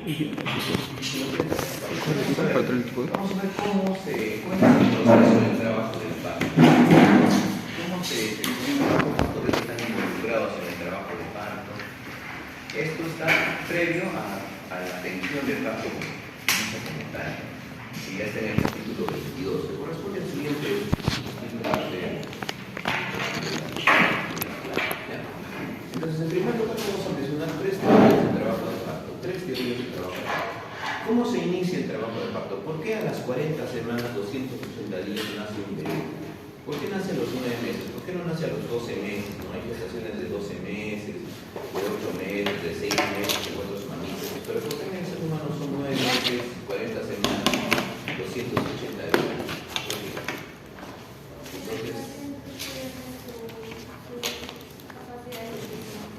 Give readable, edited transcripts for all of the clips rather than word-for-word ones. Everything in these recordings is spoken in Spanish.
Vamos a ver cómo se cuenta el proceso del trabajo del parto. Cómo se definen los factores que están involucrados en el trabajo del parto. Esto está previo a la atención del parto como tal. Y ya está en el capítulo 22, que corresponde al siguiente parte. Entonces, en primer lugar, vamos a mencionar tres teorías de trabajo de parto. Tres teorías de trabajo de parto. ¿Cómo se inicia el trabajo de parto? ¿Por qué a las 40 semanas, 280 días nace un bebé? ¿Por qué nace a los 9 meses? ¿Por qué no nace a los 12 meses? ¿No? Hay gestaciones de 12 meses, de 8 meses, de 6 meses, de otros mamíferos. Pero ¿por qué en el ser humano son 9 meses, 40 semanas, 280 días? Entonces,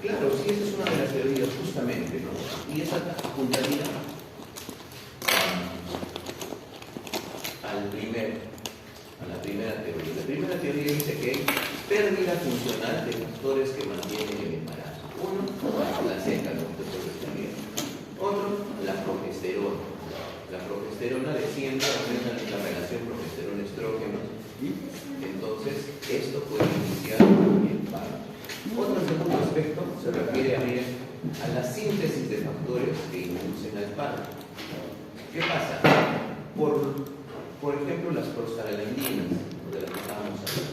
claro, sí, esa es una de las teorías, justamente, ¿no? Y esa apuntaría a la primera teoría. La primera teoría dice que hay pérdida funcional de factores que mantienen el embarazo. Uno, la placenta, lo que ustedes están viendo. Otro, la progesterona. La progesterona desciende a la relación progesterona-estrógeno. Entonces, esto puede iniciar el parto. Otro segundo aspecto se refiere a la síntesis de factores que inducen al parto. ¿Qué pasa? Por ejemplo, las prostaglandinas, de las que estábamos hablando.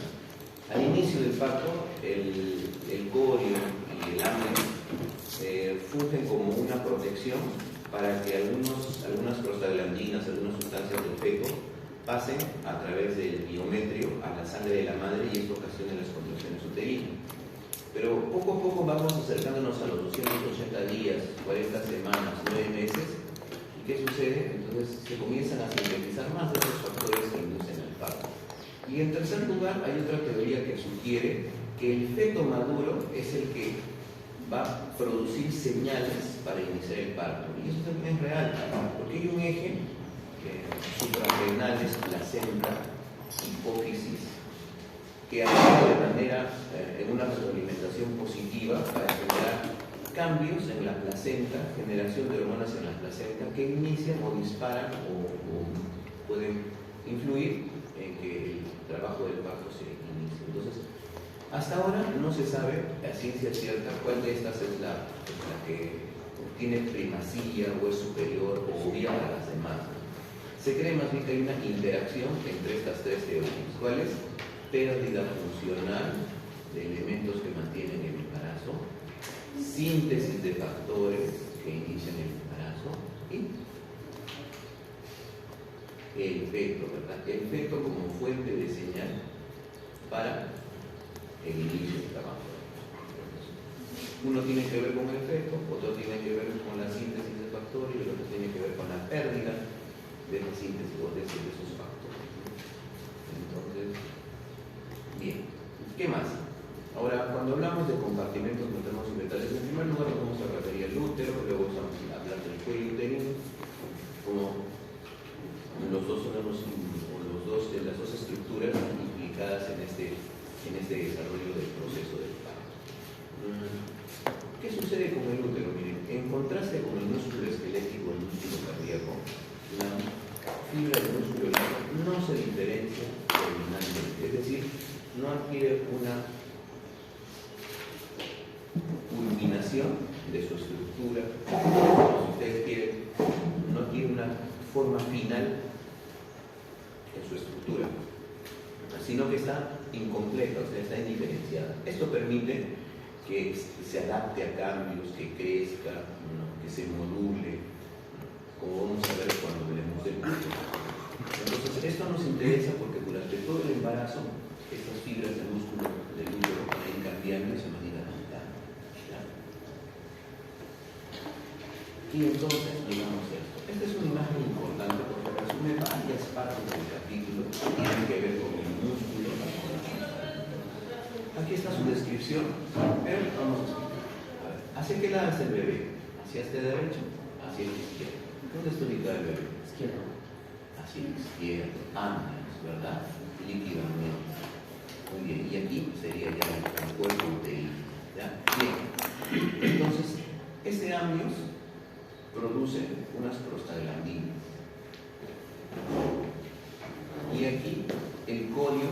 Al inicio del parto, el corio y el amnion fungen como una protección para que algunas prostaglandinas, algunas sustancias del feto, pasen a través del biometrio a la sangre de la madre y esto ocasiona las contracciones uterinas. Pero poco a poco vamos acercándonos a los 280 días, 40 semanas, 9 meses. ¿Y qué sucede? Entonces se comienzan a sintetizar más de esos factores que inducen al parto. Y en tercer lugar, hay otra teoría que sugiere que el feto maduro es el que va a producir señales para iniciar el parto. Y eso también es real, porque hay un eje suprarrenales, placenta, hipófisis, que actúa de manera en una retroalimentación positiva para generar cambios en la placenta, generación de hormonas en la placenta que inician o disparan o pueden influir en que el trabajo del parto se inicie. Entonces, hasta ahora no se sabe a ciencia cierta cuál de estas es la que tiene primacía o es superior o obvia a las demás. Se cree más bien que hay una interacción entre estas tres teorías. ¿Cuál es? Pérdida funcional de elementos que mantienen el embarazo, síntesis de factores que inician el embarazo y el feto, ¿verdad? El feto como fuente de señal para el inicio del trabajo. Uno tiene que ver con el feto, otro tiene que ver con la síntesis de factores y el otro tiene que ver con la pérdida de la síntesis o de esos factores. Entonces, bien, ¿qué más? Ahora, cuando hablamos de compartimentos maternos y fetales, en primer lugar nos vamos a referir al útero, luego vamos a hablar del cuello uterino, como las dos estructuras implicadas en este desarrollo del proceso del parto. ¿Qué sucede con el útero? Miren, en contraste con el músculo esquelético, el músculo cardíaco, la fibra del músculo no se diferencia terminalmente, es decir, no adquiere una culminación de su estructura, si ustedes quieren, no adquiere una forma final en su estructura, sino que está incompleta, o sea, está indiferenciada. Esto permite que se adapte a cambios, que crezca, ¿no? Que se module, como vamos a ver cuando veremos el curso. Entonces, esto nos interesa porque durante todo el embarazo, estas fibras del músculo del útero van a ir cambiando y se van a ir adaptando. Y entonces, digamos esto. Esta es una imagen importante porque resume varias partes del capítulo que tienen que ver con el músculo. Aquí está su descripción, pero vamos a explicar. A ver, ¿hacia qué lado está el bebé? ¿Hacia este derecho? Hacia el izquierdo. ¿Dónde está ubicado el bebé? Izquierdo. Hacia el izquierdo. Amnios, ¿verdad? Líquidamente. Muy bien. Y aquí sería ya el cuerpo uterino. ¿Ya? Bien. Entonces, este amnios produce unas prostaglandinas. Y aquí el corio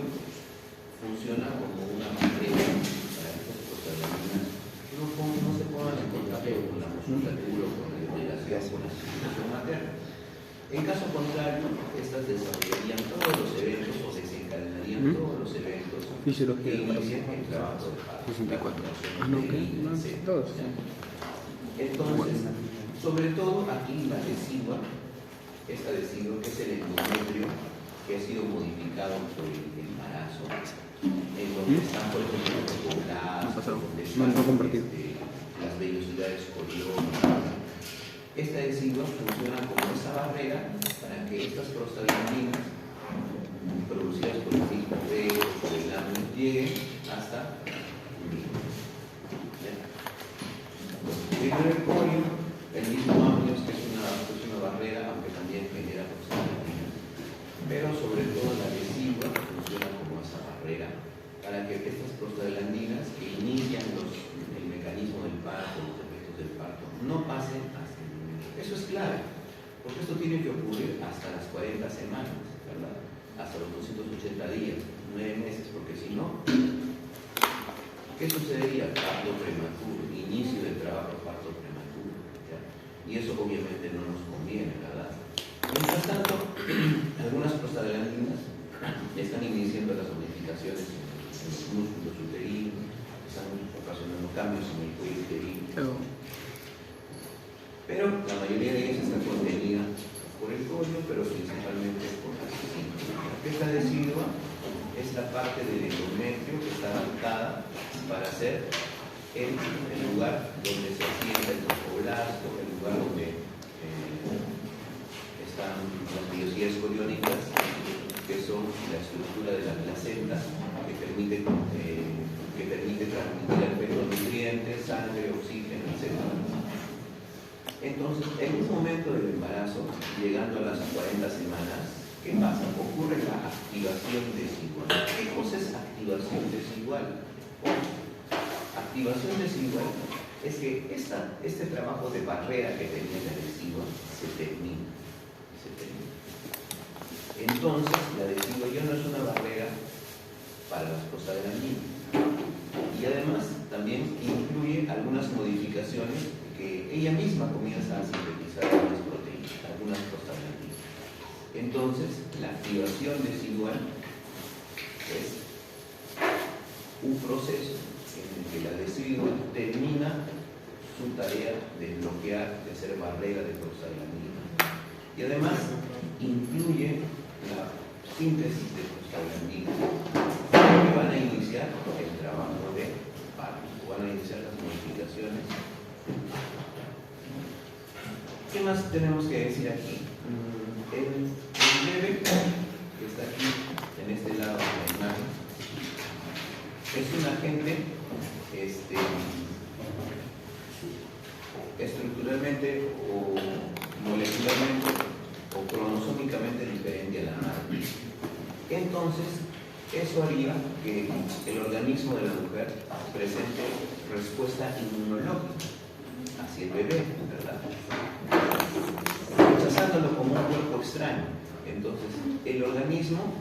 funciona como una barrera para estas prostaglandinas no se pongan en contacto con la musculatura o con la irrigación, con la circulación materna. En caso contrario, estas desarrollarían todos los eventos o desencadenarían todos los eventos que inician el trabajo de parto. Entonces, sobre todo aquí la decidua, esta decidua que es el endometrio, que ha sido modificado por el embarazo, en donde están, por ejemplo, los poblados, donde están las vellosidades coriónicas. Esta decidua funciona como esa barrera para que estas prostaglandinas producidas por el mismo pelo, por el ano, lleguen hasta el corio, el mismo amnios, que es una barrera, aunque también genera prostaglandinas, pero sobre todo la decidua funciona como esa barrera para que estas prostaglandinas que inician el mecanismo del parto, los efectos del parto, no pasen hacia el momento. Eso es clave, porque esto tiene que ocurrir hasta las 40 semanas, ¿verdad? Hasta los 280 días, 9 meses, porque si no, ¿qué sucedería? Parto prematuro, inicio del trabajo, parto prematuro, ¿ya? Y eso obviamente no nos conviene, ¿verdad? Mientras tanto, algunas prostaglandinas están iniciando las modificaciones en los músculos uterinos, están ocasionando cambios en el cuello uterino. Pero la mayoría de ellas está contenida por el corio, pero principalmente por la decidua. Esta decidua es la parte del endometrio que está adaptada para ser el lugar donde se asienta el trofoblasta, el lugar donde están las vellosidades coriónicas, que son la estructura de la placenta que permite transmitir al feto nutrientes, sangre, oxígeno, etc. Entonces, en un momento del embarazo, llegando a las 40 semanas, ¿qué pasa? Ocurre la activación desigual. ¿Qué cosa es activación desigual? Activación desigual es que este trabajo de barrera que tenía la decidua se termina. Entonces, la decidua ya no es una barrera para las prostaglandinas. Y además, también incluye algunas modificaciones que ella misma comienza a sintetizar algunas proteínas, algunas prostaglandinas. Entonces, la activación desigual es un proceso en el que la decidua termina su tarea de bloquear, de ser barrera de prostaglandinas. Y además, incluye la síntesis de prostaglandinas que van a iniciar el trabajo de parto, van a iniciar las modificaciones. ¿Qué más tenemos que decir aquí? El bebé que está aquí, en este lado de la imagen, es un agente estructuralmente o molecularmente o cromosómicamente diferente a la madre. Entonces, eso haría que el organismo de la mujer presente respuesta inmunológica hacia el bebé, ¿verdad? Rechazándolo como un cuerpo extraño. Entonces, el organismo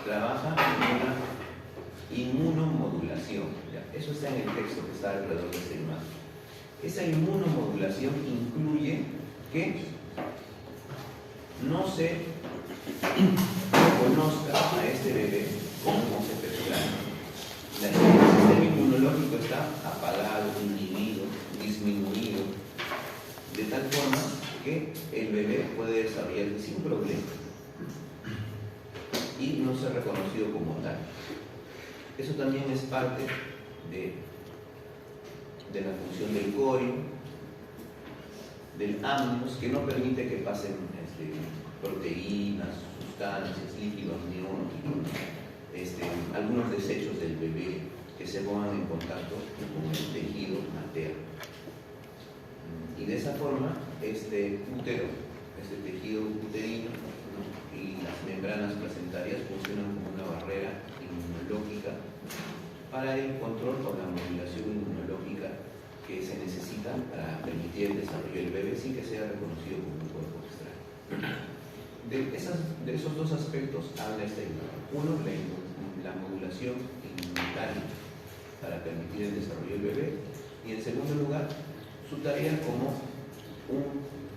trabaja en una inmunomodulación. ¿Ya? Eso está en el texto que está alrededor de esta imagen. Esa inmunomodulación incluye que no se reconozca a este bebé como un concepto extraño. El sistema inmunológico está apagado, inhibido, disminuido, de tal forma que el bebé puede desarrollarse sin problema y no ser reconocido como tal. Eso también es parte de la función del corio, del amnios, que no permite que pasen proteínas, sustancias, líquidos amnióticos, algunos desechos del bebé que se pongan en contacto con el tejido materno. Y de esa forma, este tejido uterino, ¿no?, y las membranas placentarias funcionan como una barrera inmunológica para el control o la modulación inmunológica que se necesitan para permitir el desarrollo del bebé sin que sea reconocido como un cuerpo extraño. De esos dos aspectos habla esta imagen. Uno, la modulación inmunitaria para permitir el desarrollo del bebé, y en segundo lugar, su tarea como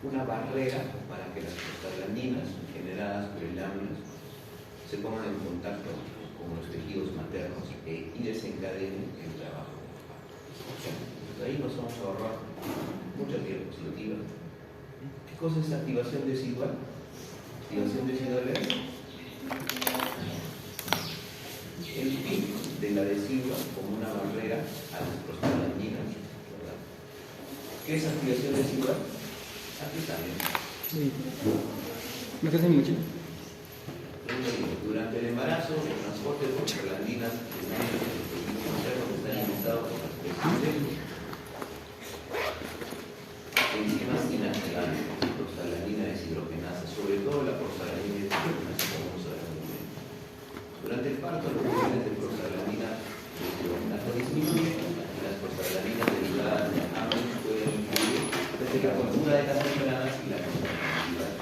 una barrera para que las prostaglandinas generadas por el láminas se pongan en contacto con los tejidos maternos y desencadenen el trabajo. Entonces ahí nos vamos a ahorrar muchas diapositivas. ¿Qué cosa es activación desigual? Activación desigual es el fin de la desigua como una barrera a las prostaglandinas, ¿verdad? ¿Qué es activación desigual? Aquí también. Sí. ¿Me quedas en mi mochila? Durante el embarazo, el transporte de prostaglandinas que están alimentados por las especies enzimas inactivantes, prostaglandina deshidrogenasa, sobre todo la prostaglandina deshidrogenasa, como vamos a ver en un momento. Durante el parto, los niveles de prostaglandina deshidrogenasa disminuyen y las prostaglandinas derivadas de ambos pueden influir desde la cultura de las membranas y la contractilidad.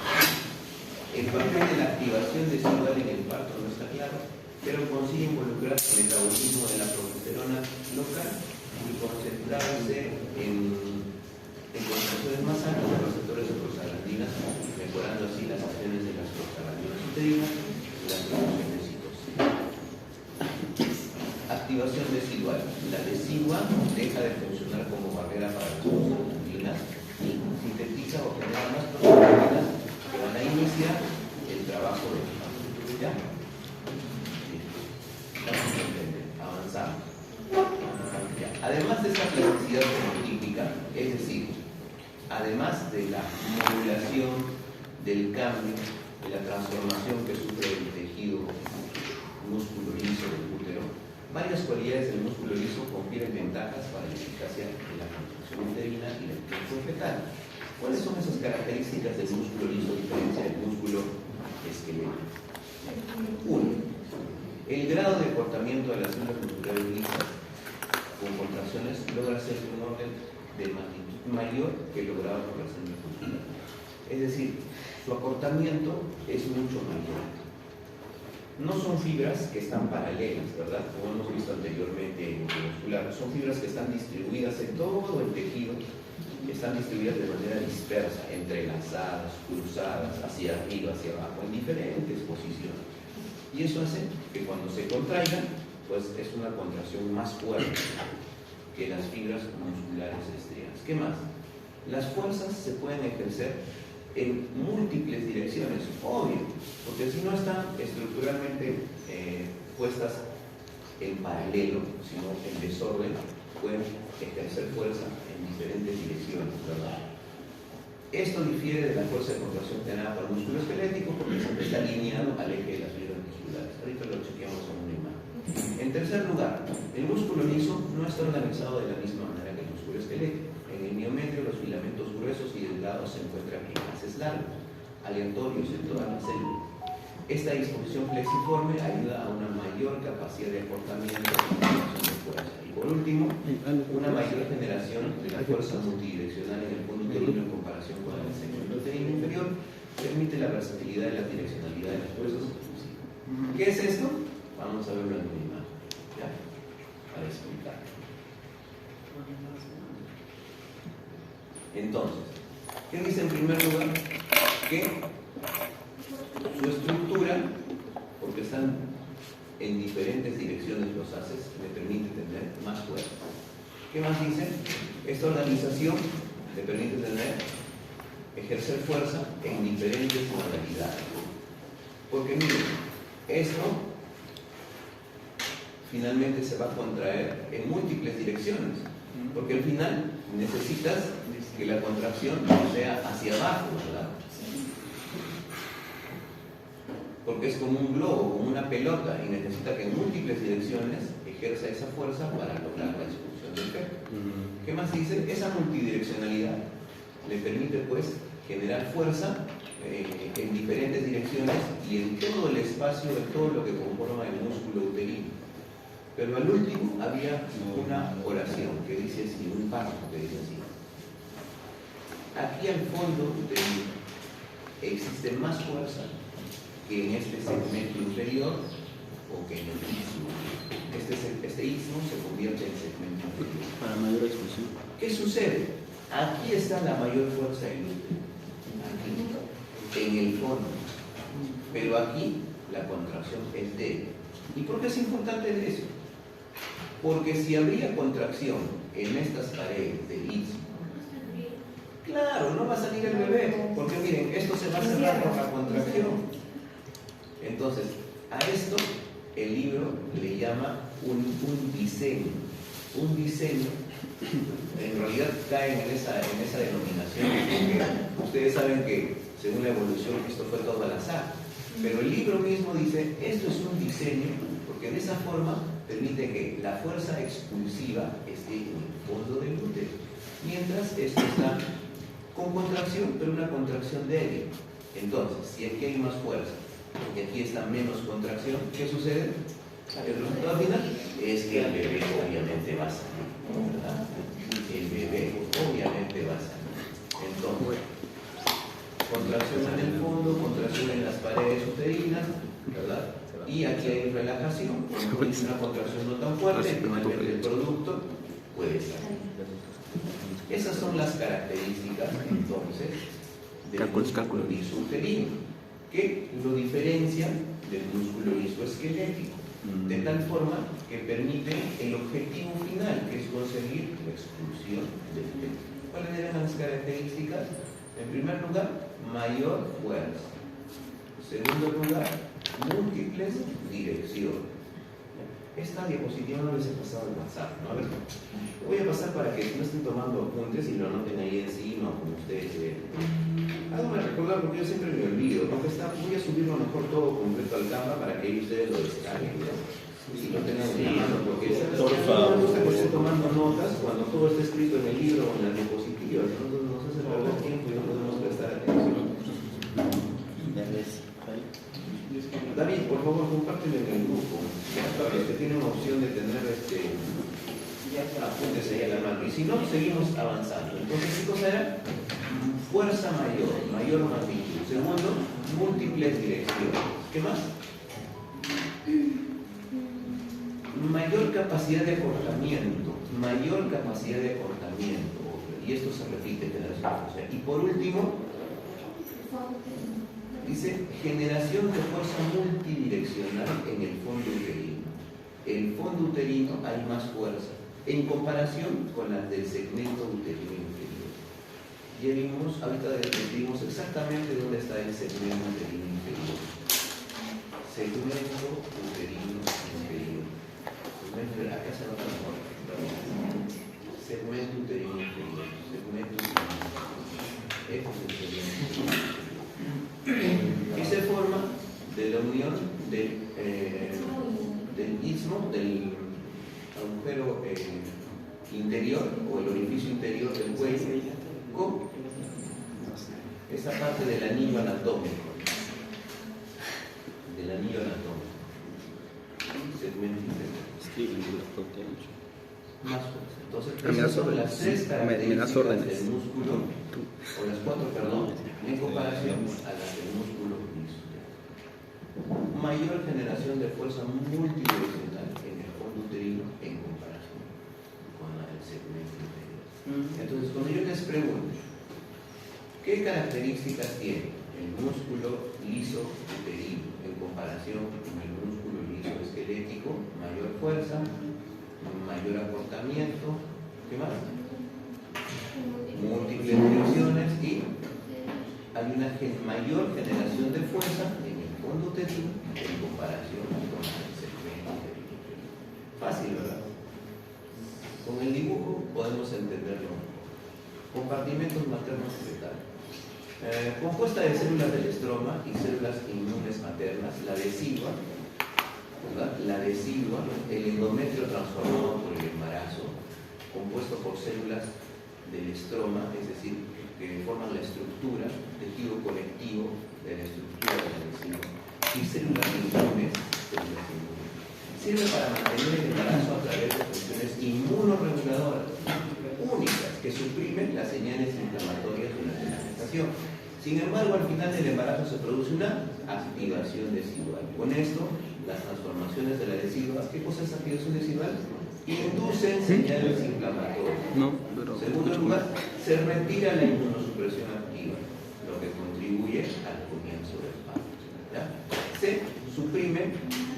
El papel de la activación desigual en el parto no está claro, pero consigue involucrar el metabolismo de la progesterona local y concentrarse en concentraciones más altas de receptores de prostaglandinas, mejorando así las acciones de las prostaglandinas uterinas y la producción de citocina. Activación desigual. La desigua deja de funcionar como barrera para las prostaglandinas y sintetiza o genera más prostaglandinas que van a iniciar el trabajo de parto. ¿Ya? Avanzamos. Ya. Además de esta plasticidad fenotípica, es decir, además de la modulación del cambio, de la transformación que sufre el tejido músculo liso del útero, varias cualidades del músculo liso confieren ventajas para la eficacia de la contracción uterina y la impulsión fetal. ¿Cuáles son esas características del músculo liso a diferencia del músculo esquelético? 1. El grado de cortamiento de las células musculares lisas con contracciones logra ser de un orden de magnitud mayor que el logrado por las células musculares. Es decir, su acortamiento es mucho mayor. No son fibras que están paralelas, ¿verdad? Como hemos visto anteriormente en el muscular. Son fibras que están distribuidas en todo el tejido, que están distribuidas de manera dispersa, entrelazadas, cruzadas, hacia arriba, hacia abajo, en diferentes posiciones. Y eso hace que cuando se contraigan, pues es una contracción más fuerte que las fibras musculares estriadas. ¿Qué más? Las fuerzas se pueden ejercer en múltiples direcciones, obvio, porque si no están estructuralmente puestas en paralelo, sino en desorden, pueden ejercer fuerza en diferentes direcciones, ¿verdad? Esto difiere de la fuerza de contracción generada por el músculo esquelético porque siempre está alineado al eje de las fibras musculares. Ahorita lo chequeamos en una imagen. En tercer lugar, el músculo liso no está organizado de la misma manera que el músculo esquelético. En el miometrio, los filamentos gruesos y delgados se encuentran en enlaces largos, aleatorios en todas las células. Esta disposición flexiforme ayuda a una mayor capacidad de acortamiento y generación de fuerza. Y por último, una mayor generación de la fuerza multidireccional en el fondo uterino en comparación con el segmento uterino inferior permite la versatilidad y la direccionalidad de las fuerzas. ¿Qué es esto? Vamos a verlo en una imagen, ¿ya? Para explicar. Entonces, ¿qué dice en primer lugar? Que su estructura, porque están en diferentes direcciones los haces, le permite tener más fuerza. ¿Qué más dice? Esta organización le permite ejercer fuerza en diferentes modalidades. Porque miren, esto finalmente se va a contraer en múltiples direcciones, porque al final necesitas que la contracción sea hacia abajo, ¿verdad? Porque es como un globo, como una pelota, y necesita que en múltiples direcciones ejerza esa fuerza para lograr la expulsión del feto. ¿Qué más dice? Esa multidireccionalidad le permite pues generar fuerza en diferentes direcciones y en todo el espacio de todo lo que conforma el músculo uterino. Pero al último había una oración que dice así, un párrafo que dice así. Aquí al fondo existe más fuerza que en este segmento inferior o que en el istmo. Este istmo se convierte en segmento inferior. Para mayor expresión. ¿Qué sucede? Aquí está la mayor fuerza del útero. Aquí, en el fondo. Pero aquí la contracción es débil. ¿Y por qué es importante eso? Porque si habría contracción en estas paredes del istmo, claro, no va a salir el bebé, porque miren, esto se va a cerrar por la contracción. Entonces, a esto el libro le llama un diseño. Un diseño, en realidad caen en esa denominación, porque ustedes saben que según la evolución esto fue todo al azar. Pero el libro mismo dice, esto es un diseño, porque de esa forma permite que la fuerza expulsiva esté en el fondo del útero, mientras esto está con contracción, pero una contracción débil. Entonces, si aquí hay más fuerza y aquí está menos contracción, ¿qué sucede? El resultado final es que el bebé obviamente va a salir, ¿verdad? El bebé obviamente va a salir. Entonces, contracción en el fondo, contracción en las paredes uterinas, ¿verdad? Y aquí hay relajación, es una contracción no tan fuerte, finalmente el producto puede salir. Esas son las características, entonces, del músculo liso uterino, que lo diferencia del músculo liso esquelético, de tal forma que permite el objetivo final, que es conseguir la expulsión del feto. ¿Cuáles eran las características? En primer lugar, mayor fuerza. En segundo lugar, múltiples direcciones. Esta diapositiva no les he pasado el WhatsApp, ¿no? A ver, lo voy a pasar para que no estén tomando apuntes y lo anoten ahí encima, como ustedes ven. Háganme recordar, porque yo siempre me olvido, porque voy a subirlo mejor todo completo al Canva para que ustedes lo descarguen, ¿no? Y lo tengan en la mano, porque por favor, me gusta que esté tomando notas cuando todo está escrito en el libro o en las diapositivas, entonces nos hace perder tiempo y no podemos prestar atención. David, por favor, compártelo en el grupo, para que tiene una opción de tener apuntes ahí a la mano. Y si no, seguimos avanzando. Entonces, ¿qué cosa era? Fuerza mayor magnitud. Segundo, múltiples direcciones. ¿Qué más? Mayor capacidad de acortamiento. Y esto se repite generación. Y por último, dice generación de fuerza multidireccional en el fondo uterino. El fondo uterino hay más fuerza en comparación con las del segmento uterino inferior. Ya vimos, ahorita describimos exactamente dónde está el segmento uterino inferior. Segmento uterino inferior. Acá se nota mejor. Segmento uterino inferior. Segmento uterino inferior. Este es el segmento uterino. Y se forma de la unión del istmo, del agujero interior o el orificio interior del cuello con esa parte del anillo anatómico. Segmento interior. Más fuerza. Entonces, esas son las tres características del músculo, o las cuatro, perdón, en comparación a las del músculo liso. Mayor generación de fuerza multidireccional en el fondo uterino en comparación con la del segmento interior. Entonces, cuando yo les pregunto, ¿qué características tiene el músculo liso uterino en comparación con el músculo liso esquelético? Mayor fuerza, mayor acortamiento, ¿qué más? Múltiples direcciones y hay una mayor generación de fuerza en el fondo uterino en comparación con el segmento uterino. Fácil, ¿verdad? Con el dibujo podemos entenderlo. Compartimentos maternos y fetales. Compuesta de células del estroma y células inmunes maternas, la decidua, ¿verdad? La decidua, el endometrio transformado por el embarazo, compuesto por células del estroma, es decir, que forman la estructura, tejido conectivo de la estructura de la decidua, y células inmunes, sirve para mantener el embarazo a través de funciones inmunoreguladoras únicas que suprimen las señales inflamatorias durante la gestación. Sin embargo, al final del embarazo se produce una activación decidual. Con esto, las transformaciones de la decidua, ¿qué cosa es activación decidual? Inducen señales inflamatorias. En segundo lugar, se retira la inmunosupresión activa, lo que contribuye al comienzo del parto. ¿Ya? Se suprime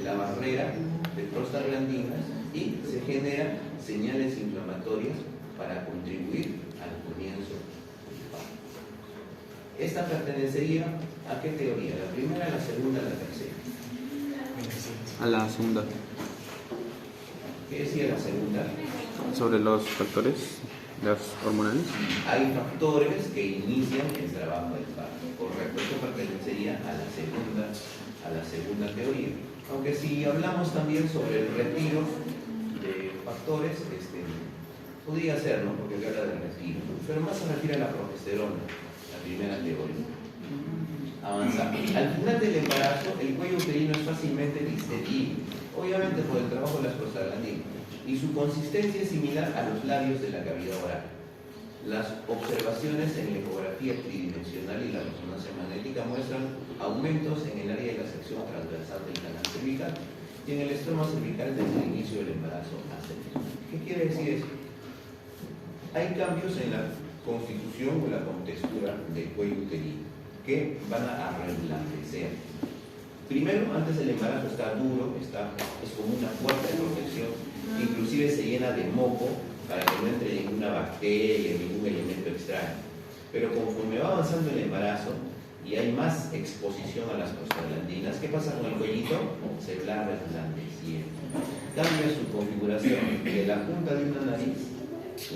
la barrera de prostaglandinas y se generan señales inflamatorias para contribuir al comienzo del parto. Esta pertenecería ¿a qué teoría? ¿La primera, la segunda, la tercera? A la segunda. ¿Qué decía la segunda? Sobre los factores, las hormonales. Hay factores que inician el trabajo del parto. Correcto, esto pertenecería a la segunda teoría. Aunque si hablamos también sobre el retiro de factores, podría ser, ¿no? Porque habla del retiro. Pero más se refiere a la progesterona, la primera teoría. Avanzamos. Al final del embarazo, el cuello uterino es fácilmente digerible, obviamente por el trabajo de las prostaglandinas, y su consistencia es similar a los labios de la cavidad oral. Las observaciones en la ecografía tridimensional y la resonancia magnética muestran aumentos en el área de la sección transversal del canal cervical y en el estroma cervical desde el inicio del embarazo hasta el final. ¿Qué quiere decir eso? Hay cambios en la constitución o la contextura del cuello uterino que van a reblandecer. Primero, antes del embarazo está duro, es como una puerta de protección, inclusive se llena de moco para que no entre ninguna bacteria, ningún elemento extraño. Pero conforme va avanzando el embarazo y hay más exposición a las prostaglandinas, ¿qué pasa con el cuellito? Se va reblandeciendo. Cambia su configuración de la punta de una nariz,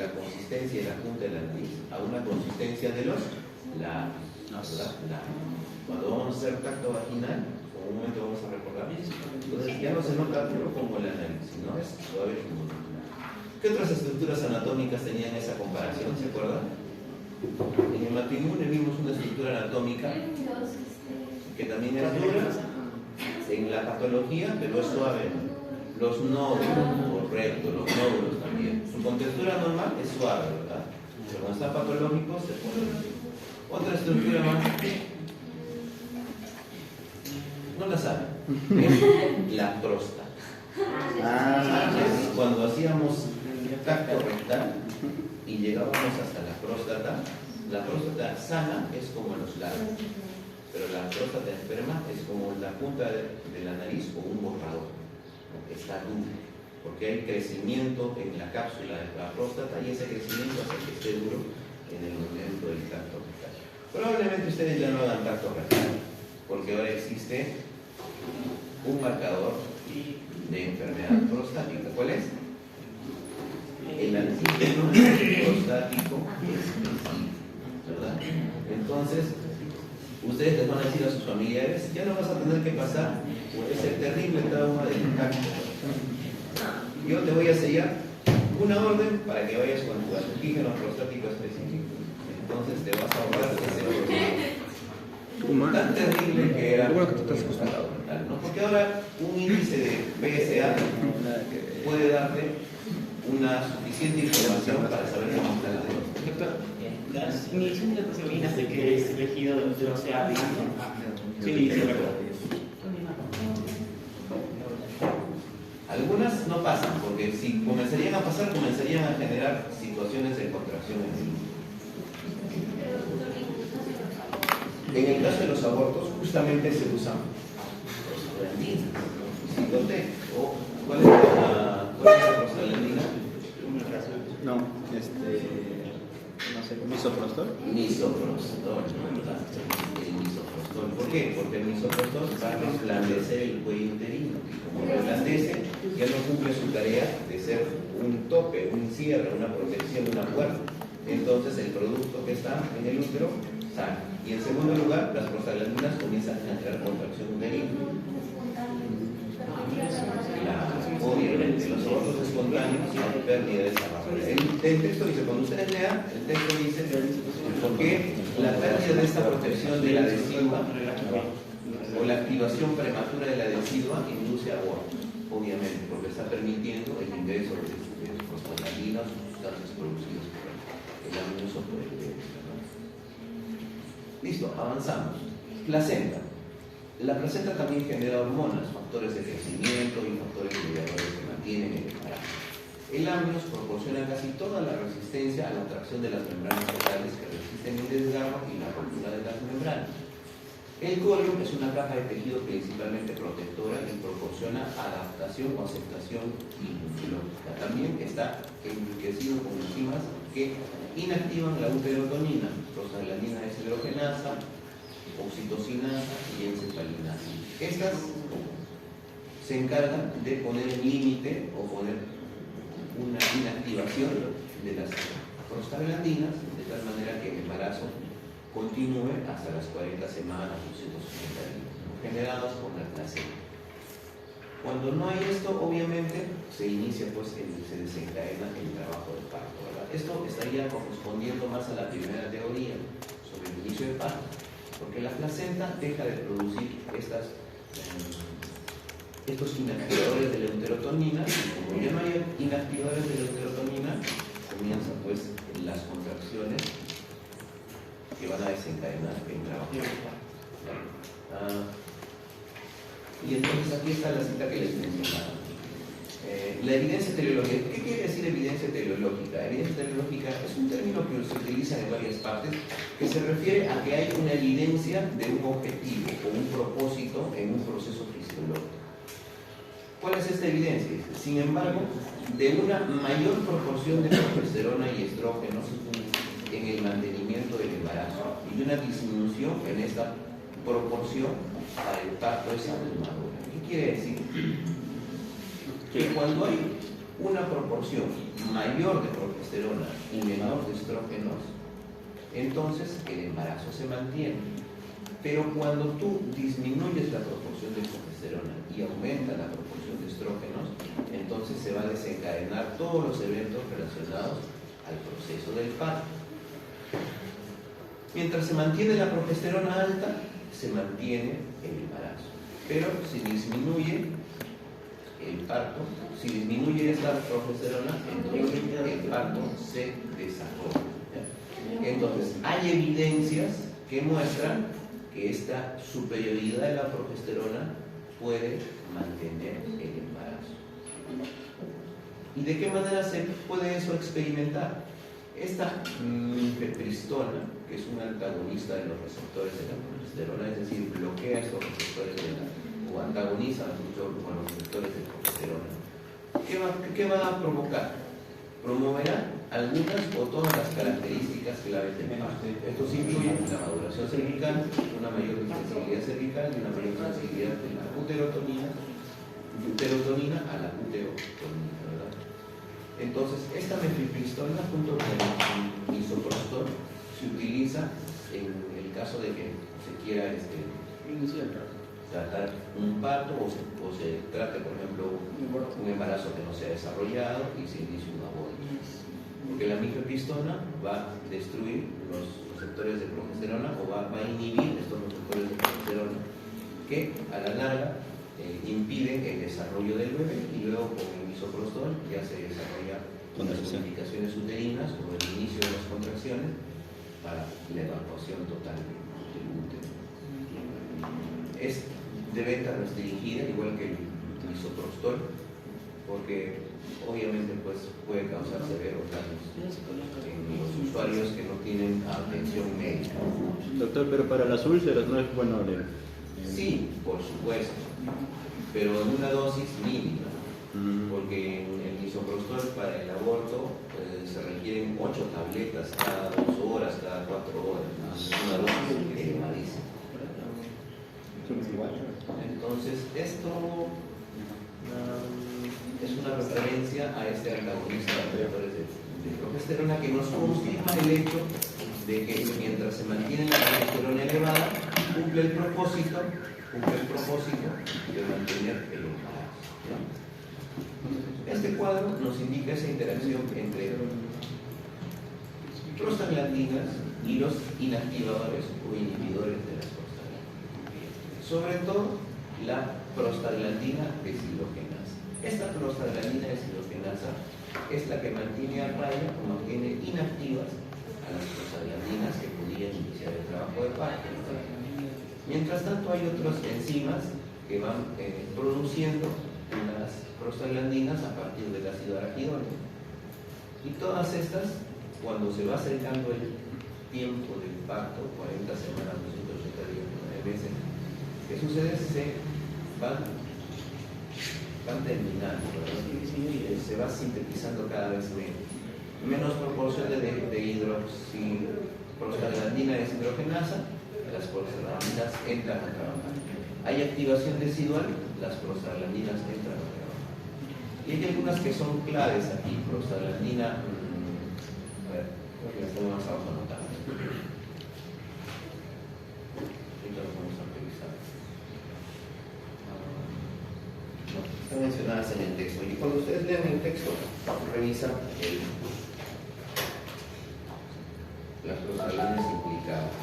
la consistencia de la punta de la nariz, a una consistencia de los labios. Cuando vamos a hacer tacto vaginal, en un momento vamos a recordar, entonces ya no se nota duro como la nariz, sino es suave como la nariz. ¿Qué otras estructuras anatómicas tenían esa comparación? ¿Se acuerdan? En el matrimonio vimos una estructura anatómica que también es dura en la patología, pero es suave. Los nódulos, correcto, los nódulos también. Su contextura normal es suave, ¿verdad? Pero cuando está patológico se pone. Otra estructura más, no la saben, es la próstata. Antes, cuando hacíamos tacto rectal y llegábamos hasta la próstata sana es como los labios, pero la próstata enferma es como la punta de la nariz o un borrador. Está duro, porque hay crecimiento en la cápsula de la próstata y ese crecimiento hace que esté duro en el momento del tacto rectal. Probablemente ustedes ya no hagan tacto rectal, porque ahora existe un marcador de enfermedad prostática. ¿Cuál es? El antígeno prostático específico, ¿verdad? Entonces, ustedes les van a decir a sus familiares, ya no vas a tener que pasar por ese terrible trauma del tacto. Yo te voy a sellar una orden para que vayas con tu antígeno prostático específico. Entonces te vas a ahorrar ese dolor tan terrible que era, ¿no? Porque ahora un índice de PSA puede darte una suficiente información para saber cómo está la próstata. Doctor, las inyecciones de proteínas de que es elegido de los sea sí, ¿verdad? Algunas no pasan, porque si comenzarían a pasar, comenzarían a generar situaciones de contracción en el útero. En el caso de los abortos, justamente se usan prostaglandinas, Citotex, o ¿cuál es la prostaglandina? No, no sé, misoprostol. Misoprostol, ¿verdad? El misoprostol. ¿Por qué? Porque el misoprostol va a reblandecer el cuello uterino. Y como reblandece, ya no cumple su tarea de ser un tope, un cierre, una protección, una puerta. Entonces el producto que está en el útero sale. Y en segundo lugar, las prostaglandinas comienzan a generar contracción uterina. Obviamente, los abortos espontáneos hay pérdida de esa barrera. El texto dice, cuando ustedes lean, el texto dice porque la pérdida de esta protección de la decidua o la activación prematura de la decidua induce abortos. obviamente, porque está permitiendo el ingreso de prostaglandinas o sustancias producidas por el aminoso por el bebé. Listo, avanzamos. Placenta. La placenta también genera hormonas, factores de crecimiento y factores mediadores que mantienen el embarazo. El amnios proporciona casi toda la resistencia a la atracción de las membranas fetales que resisten el desgarro y la ruptura de las membranas. El corium es una caja de tejido principalmente protectora y proporciona adaptación o aceptación inmunológica. También está enriquecido con enzimas que inactivan la uterotonina, prostaglandina deshidrogenasa, oxitocinasa y encefalinasa. Estas se encargan de poner en límite o poner una inactivación de las prostaglandinas de tal manera que el embarazo continúe hasta las 40 semanas o 180 días, generadas por la placenta. Cuando no hay esto, obviamente, se inicia, pues, se desencadena el trabajo del parto, ¿verdad? Esto estaría correspondiendo más a la primera teoría sobre el inicio del parto, porque la placenta deja de producir estos inactivadores de la uterotonina, y como ya no hay inactivadores de la uterotonina, comienzan, pues, las contracciones que van a desencadenar el trabajo del parto. Y entonces aquí está la cita que les mencionaba. La evidencia teleológica. ¿Qué quiere decir evidencia teleológica? Evidencia teleológica es un término que se utiliza en varias partes que se refiere a que hay una evidencia de un objetivo o un propósito en un proceso fisiológico. ¿Cuál es esta evidencia? Sin embargo, de una mayor proporción de progesterona y estrógenos en el mantenimiento del embarazo y de una disminución en esta proporción para el parto de salud madura. ¿Qué quiere decir? Que cuando hay una proporción mayor de progesterona y menor de estrógenos, entonces el embarazo se mantiene. Pero cuando tú disminuyes la proporción de progesterona y aumenta la proporción de estrógenos, entonces se va a desencadenar todos los eventos relacionados al proceso del parto. Mientras se mantiene la progesterona alta, se mantiene el embarazo. Pero si disminuye el parto, si disminuye esta progesterona, entonces el parto se desarrolla. Entonces, hay evidencias que muestran que esta superioridad de la progesterona puede mantener el embarazo. ¿Y de qué manera se puede eso experimentar? Esta mifepristona, que es un antagonista de los receptores de la progesterona, es decir, bloquea estos receptores o antagoniza con los receptores de progesterona. ¿Qué va a provocar? Promoverá algunas o todas las características claves del parto. Estos incluyen la maduración cervical, una mayor sensibilidad cervical y una mayor sensibilidad de la uterotonina a la uterotonina, ¿verdad? Entonces, esta mifepristona junto con el misoprostol se utiliza en el caso de que se quiera tratar un parto o se trate, por ejemplo, un embarazo que no se ha desarrollado y se inicia un aborto. Porque la mifepristona va a destruir los receptores de progesterona o va a inhibir estos receptores de progesterona que a la larga impiden el desarrollo del bebé, y luego con el misoprostol ya se desarrolla las complicaciones uterinas o el inicio de las contracciones para la evacuación total del útero. Es de venta restringida, igual que el misoprostol, porque obviamente, pues, puede causar severos daños en los usuarios que no tienen atención médica. Doctor, pero para las úlceras no es bueno leer. Sí, por supuesto, pero en una dosis mínima, porque en el misoprostol para el aborto se requieren 8 tabletas cada 2 horas, cada 4 horas, una dosis elevadísima. Entonces, esto es una referencia a este antagonista de receptores de progesterona que nos confirma el hecho de que mientras se mantiene la progesterona elevada, cumple el propósito de mantener el embarazo. Este cuadro nos indica esa interacción entre prostaglandinas y los inactivadores o inhibidores de las prostaglandinas. Sobre todo la prostaglandina deshidrogenasa. Esta prostaglandina deshidrogenasa es la que mantiene a raya o mantiene inactivas a las prostaglandinas que podían iniciar el trabajo de parto. Mientras tanto, hay otras enzimas que van produciendo las prostaglandinas a partir del ácido araquidónico. Y todas estas, cuando se va acercando el tiempo del parto, 40 semanas, 280 días, 9 meses, ¿qué sucede? Se van terminando, ¿verdad? Y se va sintetizando cada vez menos proporción de prostaglandina deshidrogenasa. Las prostaglandinas entran a trabajar. Hay activación tecidual, las prostaglandinas entran a trabajar. Y hay algunas que son claves aquí. Prostaglandina, a ver, creo que las tengo más abajo anotadas. Ahorita las vamos a revisar. No, están mencionadas en el texto. Y cuando ustedes lean el texto, revisan las prostaglandinas implicadas.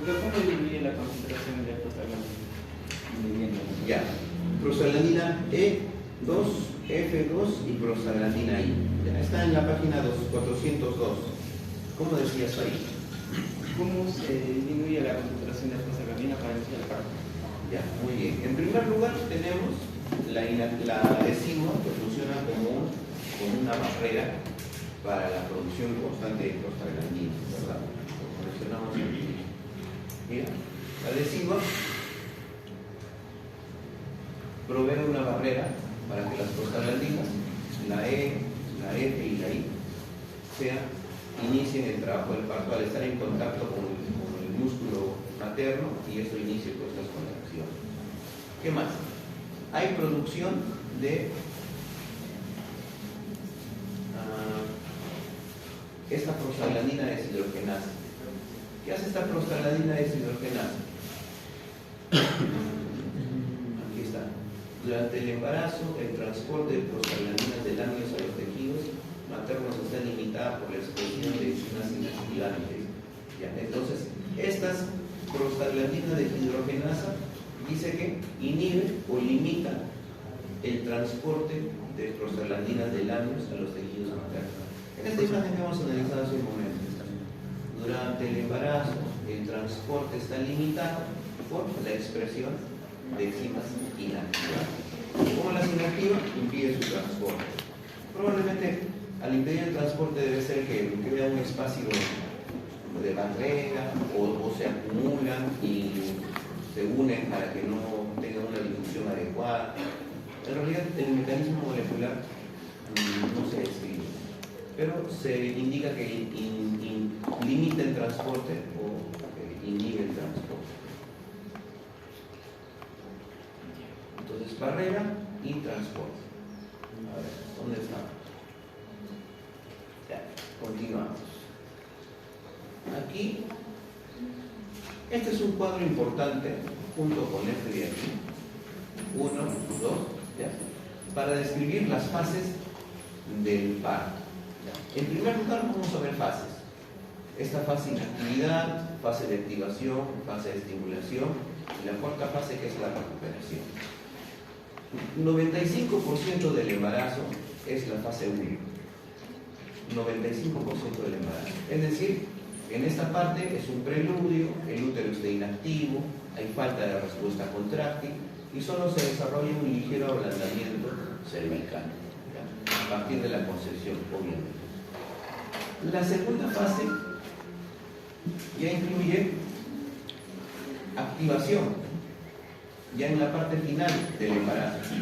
¿Cómo disminuye la concentración de prostaglandina? Ya, prostaglandina E2, F2 y prostaglandina I. Ya está en la página 402. ¿Cómo decías ahí? ¿Cómo se disminuye la concentración de prostaglandina para iniciar el parto? Ya, muy bien. En primer lugar tenemos la decidua, que funciona como una barrera para la producción constante de prostaglandina, ¿verdad? Como mencionamos aquí. Mira, la decidua provee una barrera para que las prostaglandinas, la E, la F y la I, inicien el trabajo del parto al estar en contacto con el músculo materno y eso inicia pues las contracciones. ¿Qué más? Hay producción de esta prostaglandina deshidrogenasa. ¿Qué hace esta prostaglandina deshidrogenasa? Aquí está. Durante el embarazo, el transporte de prostaglandinas del amnios a los tejidos maternos está limitada por la expresión de enzimas inoxidantes. Entonces, estas prostaglandinas deshidrogenasa dice que inhibe o limita el transporte de prostaglandinas del amnios a los tejidos maternos. En esta imagen que hemos analizado hace un momento, durante el embarazo el transporte está limitado por la expresión de enzimas inactivas. ¿Cómo las inactiva? Impide su transporte. Probablemente al impedir el transporte debe ser que haya un espacio de barrera o se acumulan y se unen para que no tengan una difusión adecuada. En realidad el mecanismo molecular no se describe, pero se indica que limita el transporte o inhibe el transporte. Entonces, barrera y transporte. A ver, ¿dónde está? Ya, continuamos. Aquí, este es un cuadro importante, junto con este de aquí. 1, 2, ya, para describir las fases del parto. En primer lugar, vamos a ver fases. Esta fase de inactividad, fase de activación, fase de estimulación y la cuarta fase que es la recuperación. 95% del embarazo es la fase 1. 95% del embarazo. Es decir, en esta parte es un preludio, el útero está inactivo, hay falta de respuesta contráctil y solo se desarrolla un ligero ablandamiento cervical, ¿ya? A partir de la concepción, obviamente. La segunda fase ya incluye activación, ya en la parte final del embarazo.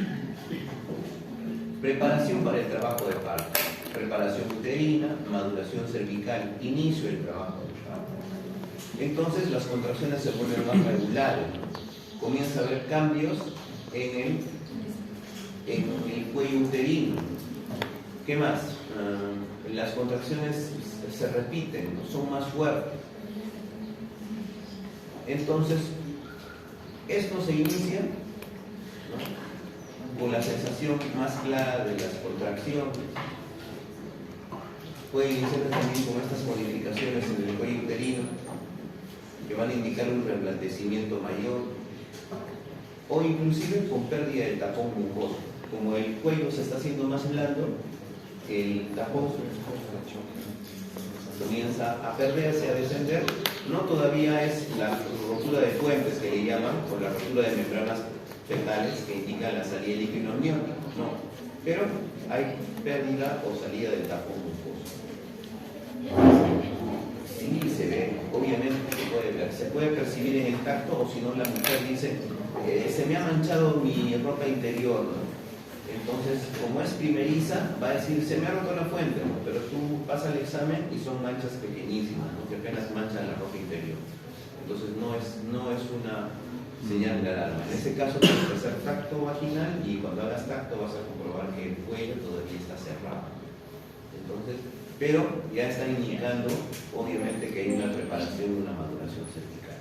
Preparación para el trabajo de parto, preparación uterina, maduración cervical, inicio del trabajo de parto. Entonces las contracciones se vuelven más regulares, comienza a haber cambios en el cuello uterino. ¿Qué más? Las contracciones se repiten, son más fuertes. Entonces, esto se inicia, ¿no?, con la sensación más clara de las contracciones. Puede iniciar también con estas modificaciones en el cuello uterino que van a indicar un reblandecimiento mayor. o inclusive con pérdida del tapón mucoso. Como el cuello se está haciendo más blando, el tapón comienza a perderse, a descender. No todavía es la rotura de fuentes que le llaman, o la rotura de membranas fetales que indican la salida de líquido amniótico, no, pero hay pérdida o salida del tapón mucoso. Sí, se ve, obviamente se puede ver, se puede percibir en el tacto, o si no la mujer dice, se me ha manchado mi ropa interior, ¿no? Entonces, como es primeriza, va a decir, se me ha roto la fuente, ¿no? Pero tú pasas el examen y son manchas pequeñísimas, ¿no? Que apenas manchan la ropa interior. Entonces, no es una señal de alarma. En ese caso, tienes que hacer tacto vaginal y cuando hagas tacto vas a comprobar que el cuello todavía está cerrado. Entonces, pero ya están indicando, obviamente, que hay una preparación, una maduración cervical.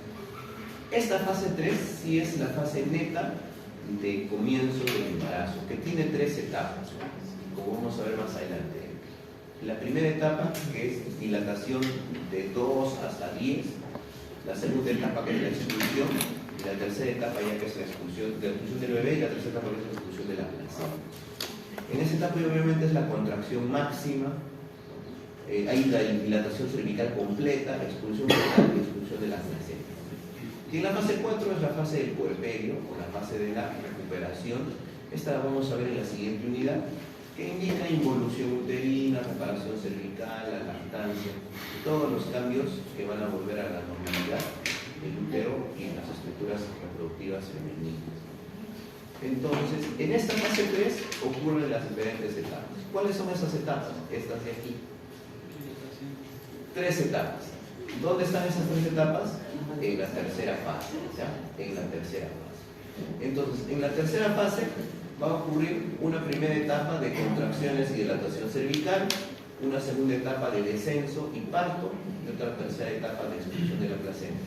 Esta fase 3 sí es la fase neta de comienzo del embarazo, que tiene 3 etapas, como vamos a ver más adelante. La primera etapa, que es dilatación de 2 hasta 10, la segunda etapa, que es la expulsión, y la tercera etapa, ya que es la expulsión del bebé, y la tercera etapa, que es la expulsión de la placenta. En esa etapa, obviamente, es la contracción máxima, hay la dilatación cervical completa, la expulsión fetal y la expulsión de la placenta. Y en la fase 4 es la fase del puerperio, o la fase de la recuperación. Esta la vamos a ver en la siguiente unidad, que indica involución uterina, reparación cervical, la lactancia, todos los cambios que van a volver a la normalidad del útero y en las estructuras reproductivas femeninas. Entonces, en esta fase 3 ocurren las diferentes etapas. ¿Cuáles son esas etapas? Estas de aquí. 3 etapas. ¿Dónde están esas 3 etapas? En la tercera fase, ¿ya? En la tercera fase. Entonces, en la tercera fase va a ocurrir una primera etapa de contracciones y dilatación cervical, una segunda etapa de descenso y parto, y otra tercera etapa de expulsión de la placenta.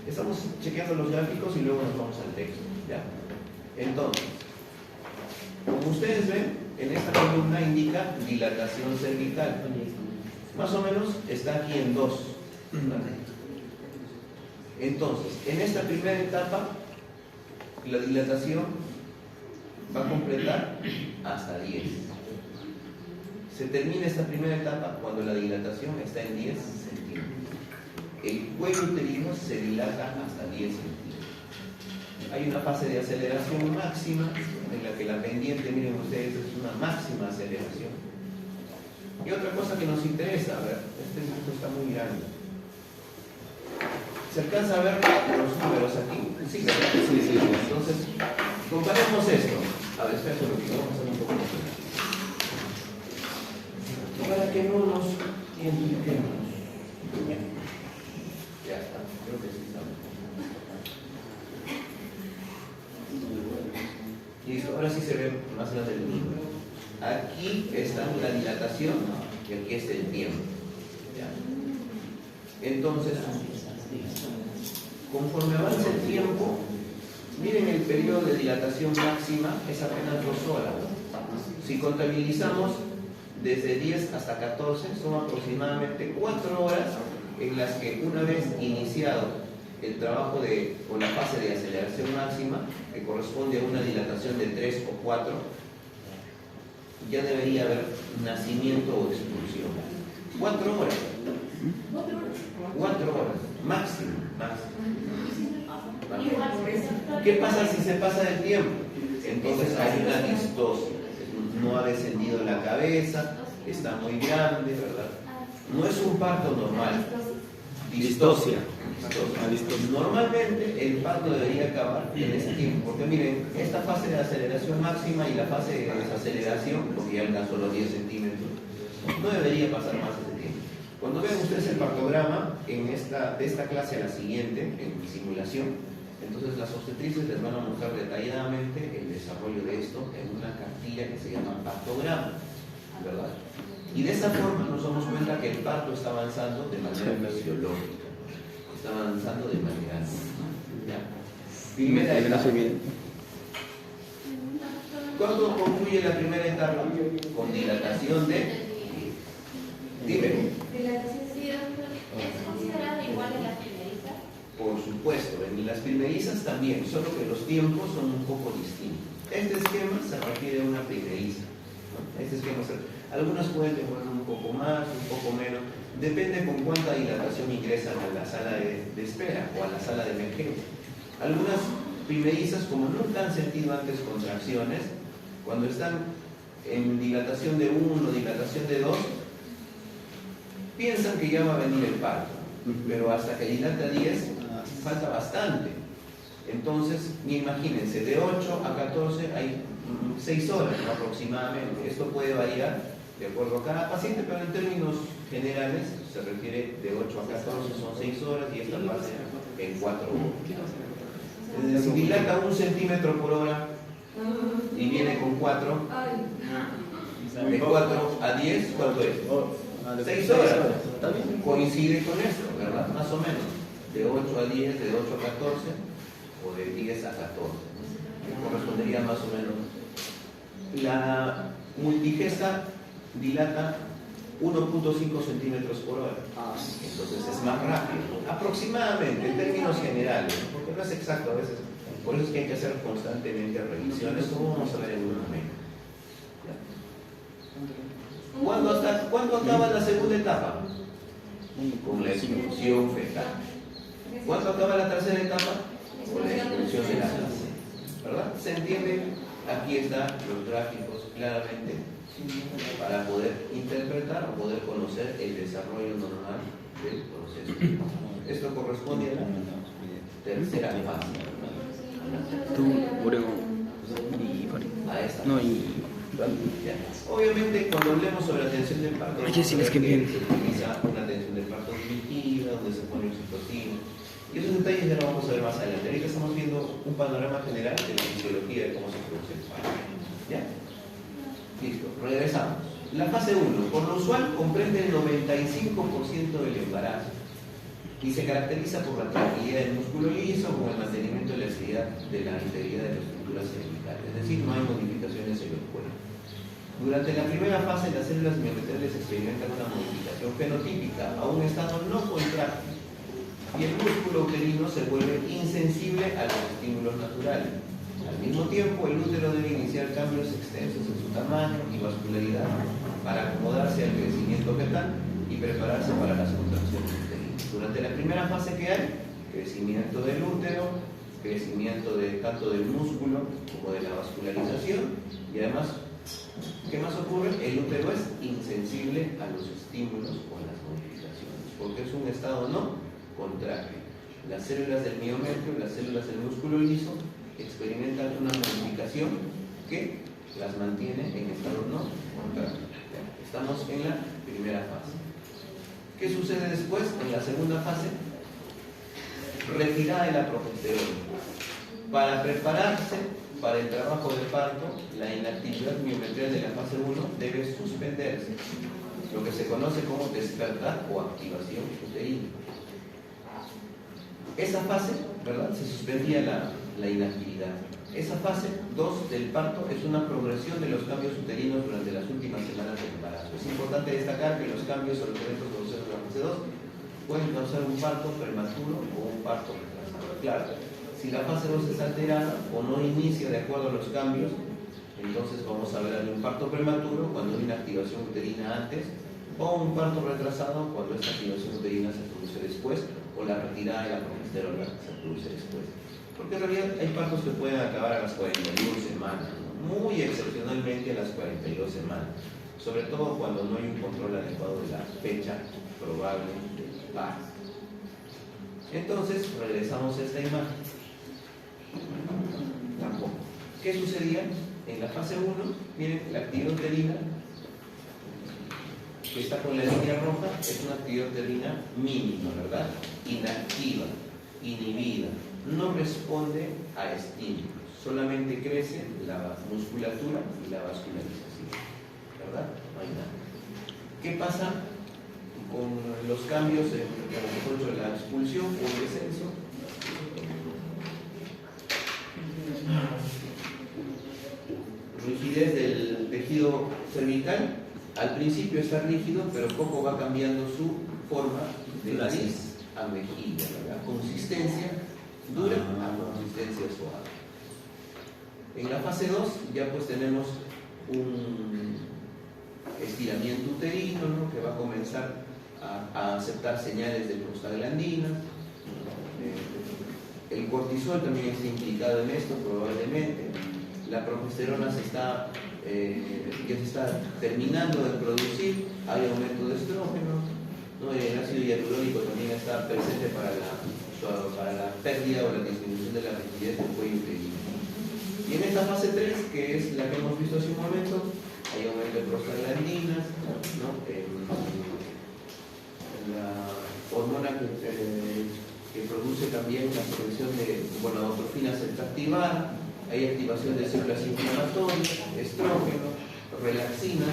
Estamos chequeando los gráficos y luego nos vamos al texto, ¿ya? Entonces, como ustedes ven, en esta columna indica dilatación cervical. Más o menos está aquí en 2. Entonces, en esta primera etapa, la dilatación va a completar hasta 10. Se termina esta primera etapa cuando la dilatación está en 10 centímetros. El cuello uterino se dilata hasta 10 centímetros. Hay una fase de aceleración máxima en la que la pendiente, miren ustedes, es una máxima aceleración. Y otra cosa que nos interesa, a ver, este dibujo está muy grande. ¿Se alcanza a ver los números aquí? Sí, ¿verdad? Sí. Entonces, comparemos esto. A ver, espera, vamos a hacer un poco más. Para que no nos identifiquemos. Ya está, creo que sí estamos. Listo, ahora sí se ve más grande el número. Aquí está la dilatación y aquí está el tiempo. ¿Ya? Entonces, conforme avanza el tiempo, miren el periodo de dilatación máxima es apenas 2 horas. Si contabilizamos desde 10 hasta 14, son aproximadamente 4 horas en las que una vez iniciado el trabajo o la fase de aceleración máxima, que corresponde a una dilatación de 3 o 4, ya debería haber nacimiento o expulsión. 4 horas. 4 horas, máximo. ¿Qué pasa si se pasa del tiempo? Entonces hay una distosia, no ha descendido la cabeza, está muy grande, ¿verdad? No es un parto normal. Distosia. Normalmente el parto debería acabar en ese tiempo, porque miren, esta fase de aceleración máxima y la fase de desaceleración, porque ya alcanzó los 10 centímetros, no debería pasar más ese tiempo. Cuando vean ustedes el partograma de esta clase a la siguiente, en mi simulación, entonces las obstetrices les van a mostrar detalladamente el desarrollo de esto en una cartilla que se llama partograma, ¿verdad? Y de esta forma nos damos cuenta que el parto está avanzando de manera fisiológica, está avanzando de manera normal. Primera etapa. ¿Cuándo concluye la primera etapa? Con dilatación de... Dime. ¿Es considerada igual a la primeriza? Por supuesto, en las primerizas también, solo que los tiempos son un poco distintos. Este esquema se refiere a una primeriza, ¿no? Algunas pueden demorar un poco más, un poco menos, depende con cuánta dilatación ingresan a la sala de espera o a la sala de emergencia. Algunas primerizas, como nunca han sentido antes contracciones, cuando están en dilatación de 1, dilatación de 2, piensan que ya va a venir el parto, pero hasta que dilata 10, falta bastante. Entonces, imagínense, de 8 a 14 hay 6 horas, ¿no? Aproximadamente. Esto puede variar de acuerdo a cada paciente, pero en términos generales se refiere de 8 a 14, son 6 horas y esta pasa en 4 horas. Si dilata 1 centímetro por hora y viene con 4, de 4 a 10, ¿cuánto es? 6 horas. Coincide con esto, ¿verdad? Más o menos. De 8 a 10, de 8 a 14 o de 10 a 14. Correspondería más o menos. La multigesta dilata 1.5 centímetros por hora. Entonces es más rápido. Aproximadamente, en términos generales, ¿no? Porque no es exacto a veces. Por eso es que hay que hacer constantemente revisiones, como vamos a ver en un momento. ¿Cuándo acaba la segunda etapa? Con la expulsión fetal. ¿Cuándo acaba la tercera etapa? Con la expulsión de la clase. ¿Verdad? ¿Se entiende? Aquí están los gráficos claramente para poder interpretar o poder conocer el desarrollo normal del proceso. Esto corresponde a la tercera fase. A esta. No, y... Obviamente, cuando hablemos sobre la tensión del parto, sí, es que bien. se utiliza una tensión del parto dirigida, donde se pone oxitocina. Y esos detalles ya lo vamos a ver más adelante. Ahorita estamos viendo un panorama general de la fisiología de cómo se produce el parto. ¿Ya? Listo, regresamos. La fase 1, por lo usual, comprende el 95% del embarazo y se caracteriza por la tranquilidad del músculo liso, con el mantenimiento de la integridad de la estructura cervical. Es decir, no hay modificaciones en el cuerpo. Durante la primera fase, las células miometriales experimentan una modificación fenotípica a un estado no contráctil y el músculo uterino se vuelve insensible a los estímulos naturales. Al mismo tiempo, el útero debe iniciar cambios extensos en su tamaño y vascularidad para acomodarse al crecimiento fetal y prepararse para las contracciones uterinas. Durante la primera fase que hay, crecimiento del útero, crecimiento tanto del músculo como de la vascularización y además, ¿qué más ocurre? El útero es insensible a los estímulos o a las modificaciones porque es un estado no contráctil. Las células del miometrio, las células del músculo liso experimentan una modificación que las mantiene en estado no contráctil. Estamos en la primera fase. ¿Qué sucede después? En la segunda fase, retirada de la progesterona. Para prepararse para el trabajo de parto, la inactividad miometrial de la fase 1 debe suspenderse, lo que se conoce como despertar o activación uterina. Esa fase, ¿verdad? Se suspendía la inactividad. Esa fase 2 del parto es una progresión de los cambios uterinos durante las últimas semanas del embarazo. Es importante destacar que los cambios o los eventos producidos en la fase 2 pueden causar un parto prematuro o un parto retrasado. Claro, si la fase 2 es alterada o no inicia de acuerdo a los cambios, entonces vamos a hablar de un parto prematuro cuando hay una activación uterina antes, o un parto retrasado cuando esta activación uterina se produce después, o la retirada de la progesterona se produce después. Porque en realidad hay partos que pueden acabar a las 41 semanas, ¿no? Muy excepcionalmente a las 42 semanas, sobre todo cuando no hay un control adecuado de la fecha probable del parto. Entonces, regresamos a esta imagen. Tampoco. ¿Qué sucedía? En la fase 1, miren, la actividad uterina, que está con la línea roja, es una actividad uterina mínima, ¿verdad? Inactiva, inhibida, no responde a estímulos, solamente crece la musculatura y la vascularización, ¿verdad? No hay nada. ¿Qué pasa con los cambios en la expulsión o el descenso? Rigidez del tejido cervical. Al principio está rígido, pero poco va cambiando su forma de nariz a mejilla, ¿verdad? Consistencia dura a consistencia suave. En la fase 2 ya pues tenemos un estiramiento uterino, ¿no? Que va a comenzar a aceptar señales de prostaglandina. El cortisol también está implicado en esto probablemente. La progesterona ya se está terminando de producir, hay aumento de estrógenos, ¿no? El ácido hialurónico también está presente para la pérdida o la disminución de la rigidez del cuello uterino. Y en esta fase 3, que es la que hemos visto hace un momento, hay aumento de prostaglandinas, ¿no? La hormona que produce también la secreción de gonadotrofina se está activada, hay activación de células inflamatorias, estrógeno, relaxina,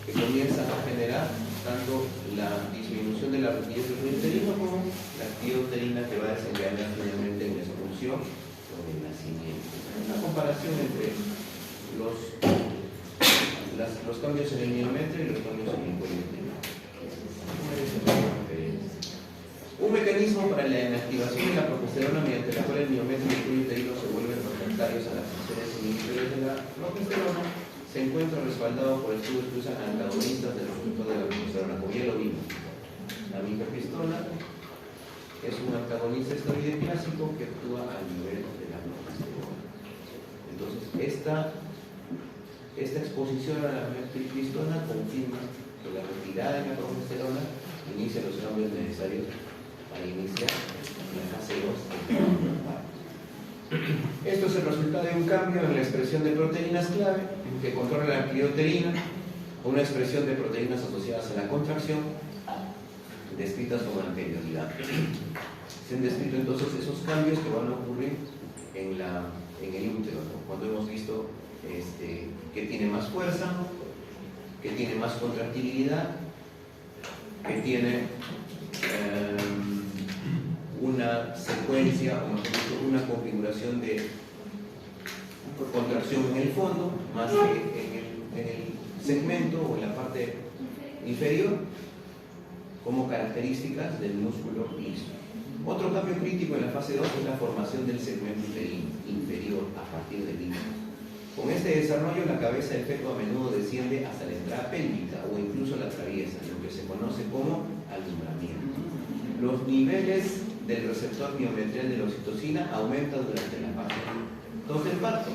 que comienzan a generar tanto la disminución de la rigidez del cuello uterino como la actividad uterina que va a desencadenar finalmente en la expulsión o el nacimiento. Una comparación entre los cambios en el miometrio y los cambios en el cuello uterino. Un mecanismo para la inactivación de la progesterona mediante la cual el miometrio y el cuello uterino se vuelven refractarios a las funciones inhibidores de la progesterona se encuentra respaldado por estudios que usan antagonistas del receptor de la progesterona, como ya lo vimos. La mifepristona es un antagonista esteroide clásico que actúa a nivel de la progesterona. Entonces, esta exposición a la mifepristona confirma que la retirada de la progesterona inicia los cambios necesarios para iniciar la fase 2. Esto es el resultado de un cambio en la expresión de proteínas clave que controla la actividad uterina, o una expresión de proteínas asociadas a la contracción, descritas con anterioridad. Se han descrito entonces esos cambios que van a ocurrir en el útero, ¿no? Cuando hemos visto que tiene más fuerza, que tiene más contractibilidad, que tiene una secuencia, o mejor dicho, una configuración de contracción en el fondo, más que en el segmento o en la parte inferior, como características del músculo liso. Otro cambio crítico en la fase 2 es la formación del segmento uterino inferior a partir del hígado. Con este desarrollo, la cabeza del feto a menudo desciende hasta la entrada pélvica o incluso la atraviesa, lo que se conoce como alumbramiento. Los niveles del receptor miometrial de la oxitocina aumentan durante la fase 2 del parto.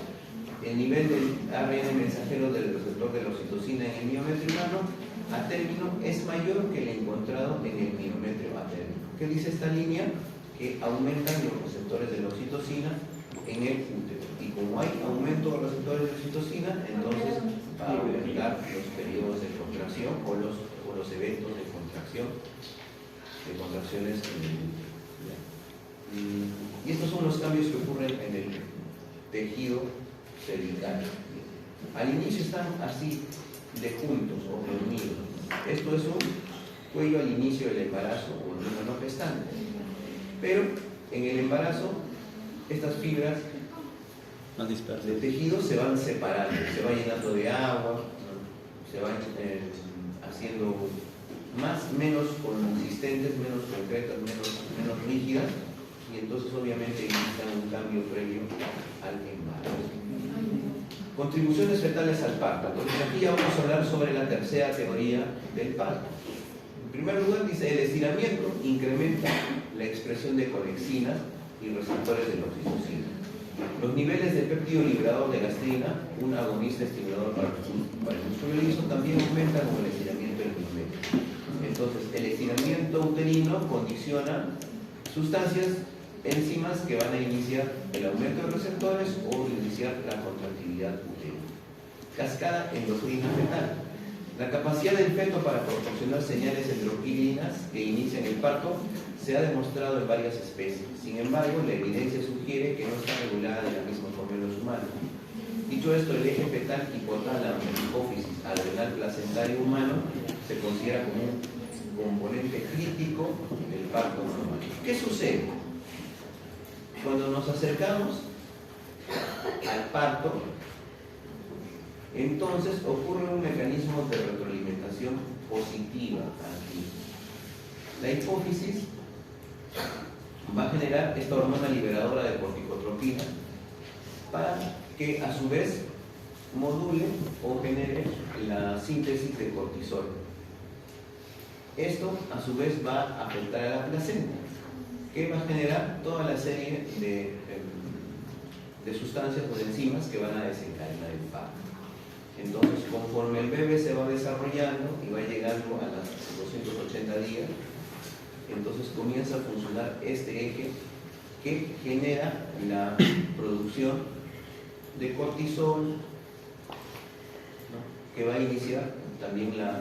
El nivel del ARN mensajero del receptor de la oxitocina en el miometrio humano a término es mayor que el encontrado en el miometrio a término. ¿Qué dice esta línea? Que aumentan los receptores de la oxitocina en el útero. Y como hay aumento de los receptores de oxitocina, entonces va a aumentar los periodos de contracción o los eventos de contracciones en el útero. Y estos son los cambios que ocurren en el tejido cervical. Al inicio están así de juntos o reunidos. Esto es un cuello al inicio del embarazo o en una no gestante. Pero en el embarazo, estas fibras de tejido se van separando, se va llenando de agua, se van haciendo menos consistentes, menos concretas, menos rígidas, y entonces obviamente indican un cambio previo al embarazo. Contribuciones fetales al parto. Entonces aquí ya vamos a hablar sobre la tercera teoría del parto. En primer lugar dice, el estiramiento incrementa la expresión de colexinas y receptores de la oxitocina. Los niveles de péptido liberador de gastrina, un agonista estimulador para el músculo liso, también aumentan con el estiramiento del miometrio. Entonces, el estiramiento uterino condiciona sustancias, enzimas que van a iniciar el aumento de receptores o iniciar la contractilidad uterina. Cascada endocrina fetal. La capacidad del feto para proporcionar señales endocrinas que inician el parto se ha demostrado en varias especies. Sin embargo, la evidencia sugiere que no está regulada de la misma forma en los humanos. Dicho esto, el eje fetal hipotálamo, hipófisis, adrenal placentario humano se considera como un componente crítico del parto normal. ¿Qué sucede? Cuando nos acercamos al parto, entonces ocurre un mecanismo de retroalimentación positiva aquí. La hipófisis va a generar esta hormona liberadora de corticotropina para que a su vez module o genere la síntesis de cortisol. Esto a su vez va a afectar a la placenta, que va a generar toda la serie de sustancias o de enzimas que van a desencadenar el parto. Entonces, conforme el bebé se va desarrollando y va llegando a los 280 días, entonces comienza a funcionar este eje que genera la producción de cortisol, ¿no?, que va a iniciar también la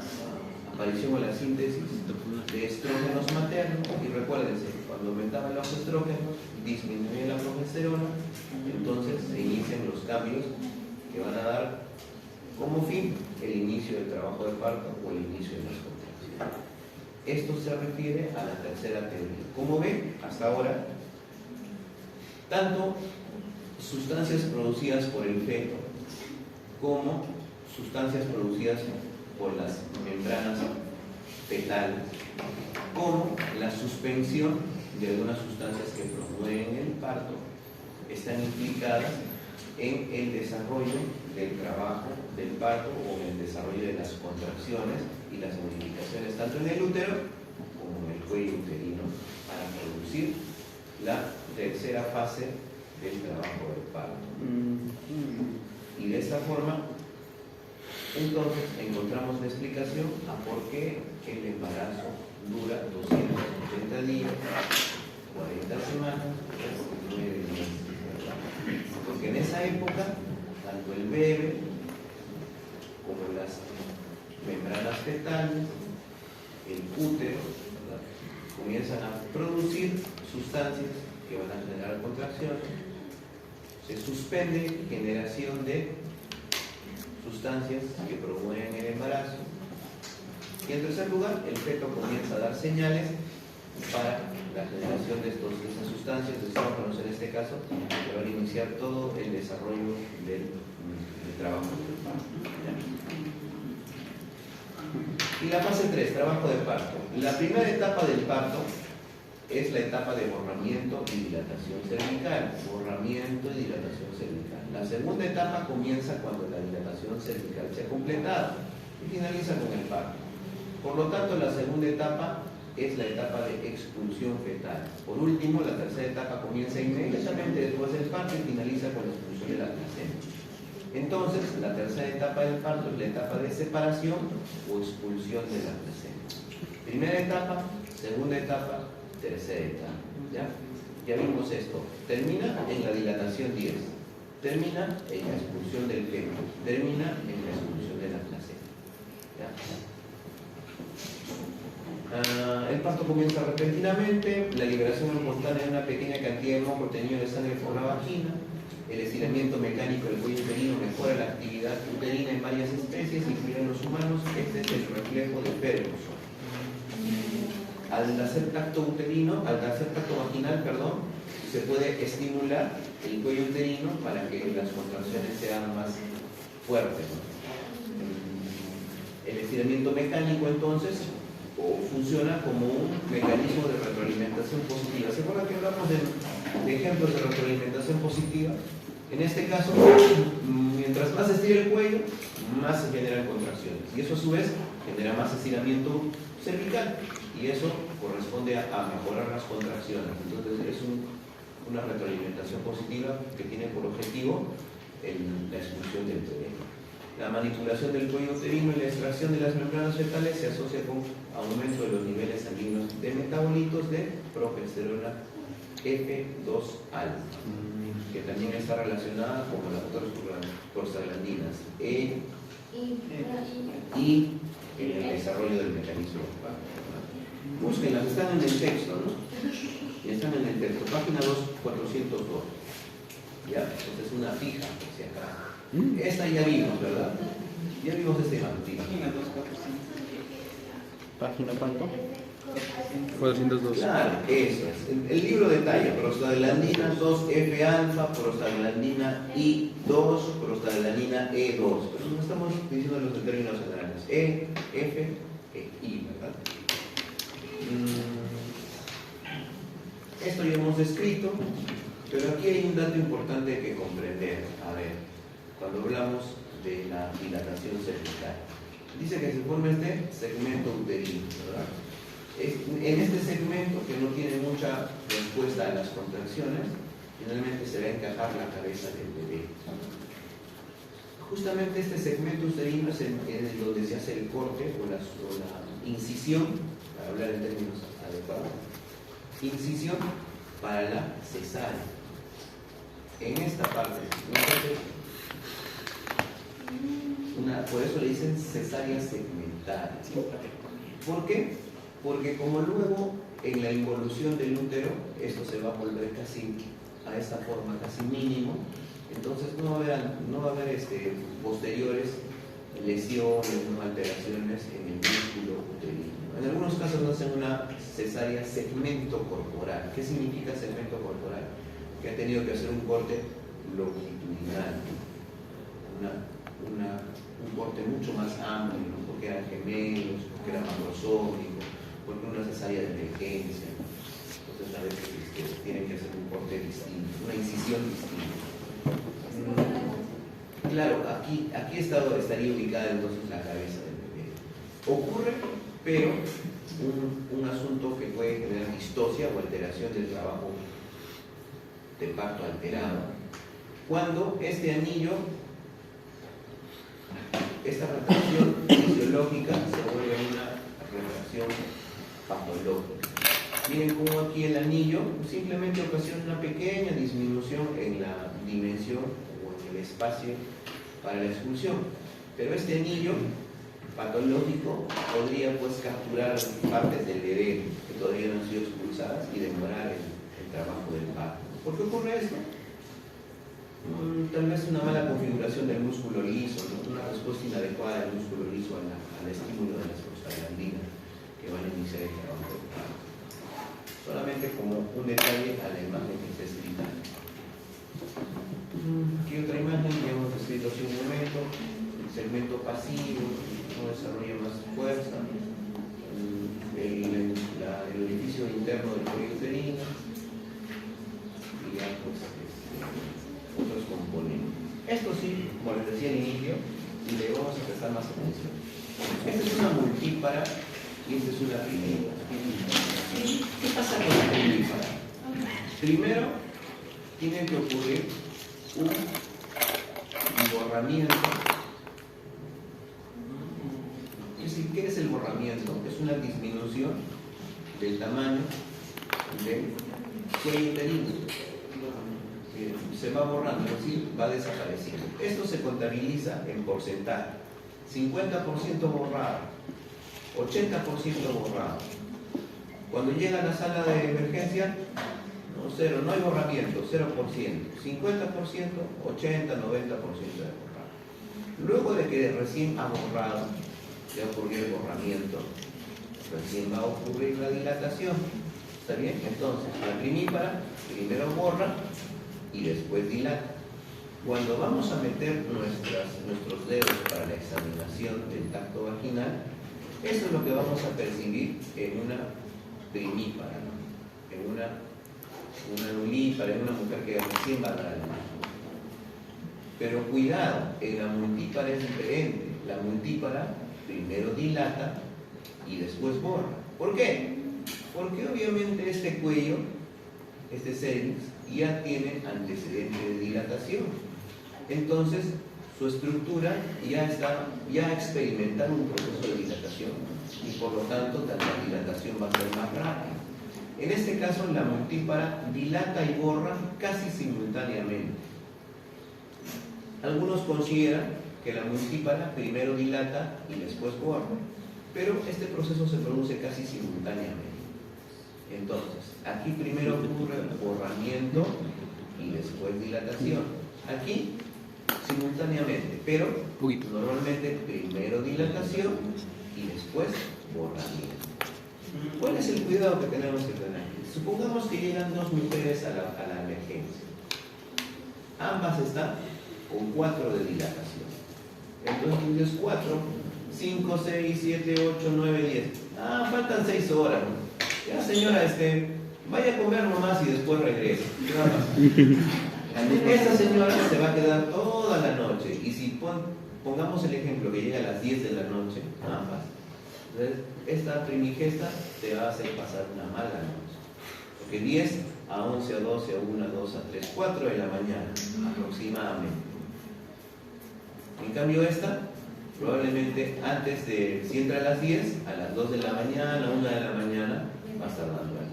aparición o la síntesis de estrógenos maternos. Y recuérdense, cuando aumentaban los estrógenos, disminuye la progesterona, entonces se inician los cambios que van a dar como fin el inicio del trabajo de parto o el inicio de las contracciones. Esto se refiere a la tercera teoría. Como ven, hasta ahora, tanto sustancias producidas por el feto como sustancias producidas por las membranas fetales, como la suspensión de algunas sustancias que promueven el parto, están implicadas en el desarrollo del trabajo del parto o en el desarrollo de las contracciones y las modificaciones tanto en el útero como en el cuello uterino para producir la tercera fase del trabajo del parto. Y de esta forma, entonces, encontramos la explicación a por qué el embarazo dura 280 días, 40 semanas, 9 meses, ¿verdad? Porque en esa época, tanto el bebé como las membranas fetales, el útero, ¿verdad?, comienzan a producir sustancias que van a generar contracciones. Se suspende generación de sustancias que promueven el embarazo. Y en tercer lugar, el feto comienza a dar señales para la generación de esas sustancias, de estrógenos en este caso, que van a iniciar todo el desarrollo del trabajo del parto. Y la fase 3, trabajo de parto. La primera etapa del parto es la etapa de borramiento y dilatación cervical. Borramiento y dilatación cervical. La segunda etapa comienza cuando la dilatación cervical se ha completado y finaliza con el parto. Por lo tanto, la segunda etapa es la etapa de expulsión fetal. Por último, la tercera etapa comienza inmediatamente después del parto y finaliza con la expulsión de la placenta. Entonces, la tercera etapa del parto es la etapa de separación o expulsión de la placenta. Primera etapa, segunda etapa, tercera etapa. Ya vimos esto. Termina en la dilatación 10. Termina en la expulsión del feto. Termina en la expulsión de la placenta. El parto comienza repentinamente, la liberación espontánea de una pequeña cantidad de moco contenido de sangre por la vagina, el estiramiento mecánico del cuello uterino mejora la actividad uterina en varias especies, incluidos los humanos. Este es el reflejo de Ferguson. Al hacer tacto vaginal, se puede estimular el cuello uterino para que las contracciones sean más fuertes, ¿no? El estiramiento mecánico, entonces, funciona como un mecanismo de retroalimentación positiva. ¿Se acuerdan que hablamos de ejemplos de retroalimentación positiva? En este caso, mientras más se estira el cuello, más se generan contracciones. Y eso a su vez genera más estiramiento cervical. Y eso corresponde a mejorar las contracciones. Entonces es una retroalimentación positiva que tiene por objetivo la expulsión del bebé. La manipulación del cuello uterino y la extracción de las membranas fetales se asocia con aumento de los niveles sanguíneos de metabolitos de progesterona F2 alfa, que también está relacionada con las otras prostaglandinas E y en el desarrollo del mecanismo. Búsquenlas, están en el texto, ¿no? Y están en el texto, página 402. Ya, esta es una fija, hacia acá. Esta ya vimos, ¿verdad? Ya vimos este mantito. ¿Página cuánto? 402. Claro, eso es. El libro detalla prostaglandina 2F-alfa, prostaglandina I2, prostaglandina E2. Pero no estamos diciendo los términos generales. E, F, E, I, ¿verdad? Esto ya hemos descrito, pero aquí hay un dato importante que comprender. A ver, cuando hablamos de la dilatación cervical, dice que se forma este segmento uterino, ¿verdad? En este segmento, que no tiene mucha respuesta a las contracciones, finalmente se va a encajar la cabeza del bebé. Justamente este segmento uterino es en donde se hace el corte o la incisión, para hablar en términos adecuados, incisión para la cesárea. En esta parte, por eso le dicen cesárea segmental. ¿Por qué? Porque como luego en la involución del útero esto se va a volver casi a esta forma, casi mínimo, entonces no va a haber posteriores lesiones o alteraciones en el músculo uterino. En algunos casos no hacen una cesárea segmento corporal. ¿Qué significa segmento corporal? Que ha tenido que hacer un corte longitudinal, un corte mucho más amplio, ¿no? Porque eran gemelos, porque era macrosómico, porque una cesárea de emergencia. Entonces a veces tienen que hacer un corte distinto, una incisión distinta. Claro, aquí estaría ubicada entonces la cabeza del bebé. Ocurre, pero un asunto que puede generar distocia o alteración del trabajo de parto alterado, cuando este anillo, esta retracción fisiológica se vuelve una retracción patológica. Miren cómo aquí el anillo simplemente ocasiona una pequeña disminución en la dimensión o en el espacio para la expulsión, pero este anillo patológico podría pues capturar partes del bebé que todavía no han sido expulsadas y demorar el trabajo del parto. ¿Por qué ocurre esto? Tal vez una mala configuración del músculo liso, ¿no? Una respuesta inadecuada del músculo liso al estímulo de las prostaglandinas que van a iniciar el trabajo del parto. Solamente como un detalle a la imagen que está escrita. Aquí otra imagen que hemos escrito hace un momento, el segmento pasivo, no desarrolla más fuerza, el orificio interno del cuello uterino, y ya pues otros componentes. Esto sí, como les decía al inicio, y le vamos a prestar más atención. Esta es una multípara y esta es una primípara. ¿Qué pasa con la primípara? Primero, tiene que ocurrir un borramiento. ¿Qué es el borramiento? Es una disminución del tamaño del cuello uterino. Se va borrando, es decir, va desapareciendo. Esto se contabiliza en porcentaje: 50% borrado, 80% borrado. Cuando llega a la sala de emergencia, cero, no hay borramiento, 0%, 50%, 80, 90% de borrado. Luego de que recién ha borrado, ya ocurrió el borramiento, recién va a ocurrir la dilatación. ¿Está bien? Entonces, la primípara primero borra y después dilata. Cuando vamos a meter nuestros dedos para la examinación del tracto vaginal, eso es lo que vamos a percibir en una primípara, ¿no? En una nulípara, en una mujer que recién va a dar a luz. Pero cuidado, en la multípara es diferente. La multípara primero dilata y después borra. ¿Por qué? Porque obviamente este cuello, este cervix, ya tiene antecedente de dilatación. Entonces, su estructura ya ha experimentado un proceso de dilatación y por lo tanto la dilatación va a ser más rápida. En este caso, la multípara dilata y borra casi simultáneamente. Algunos consideran que la multípara primero dilata y después borra, pero este proceso se produce casi simultáneamente. Entonces, aquí primero ocurre borramiento y después dilatación. Aquí, simultáneamente, pero normalmente primero dilatación y después borramiento. ¿Cuál es el cuidado que tenemos que tener? Supongamos que llegan dos mujeres a la emergencia. Ambas están con 4 de dilatación. Entonces, 4, 5, 6, 7, 8, 9, 10. Faltan 6 horas. Ya, señora, Vaya a comer nomás y después regrese. ¿Qué va a pasar? Esta señora se va a quedar toda la noche. Y si pongamos el ejemplo que llega a las 10 de la noche, nada más. Entonces, esta primigesta te va a hacer pasar una mala noche. Porque 10 a 11 a 12 a 1 a 2 a 3, 4 de la mañana aproximadamente. En cambio esta, probablemente antes de, si entra a las 10, a las 2 de la mañana, 1 de la mañana, va a estar dando la luz.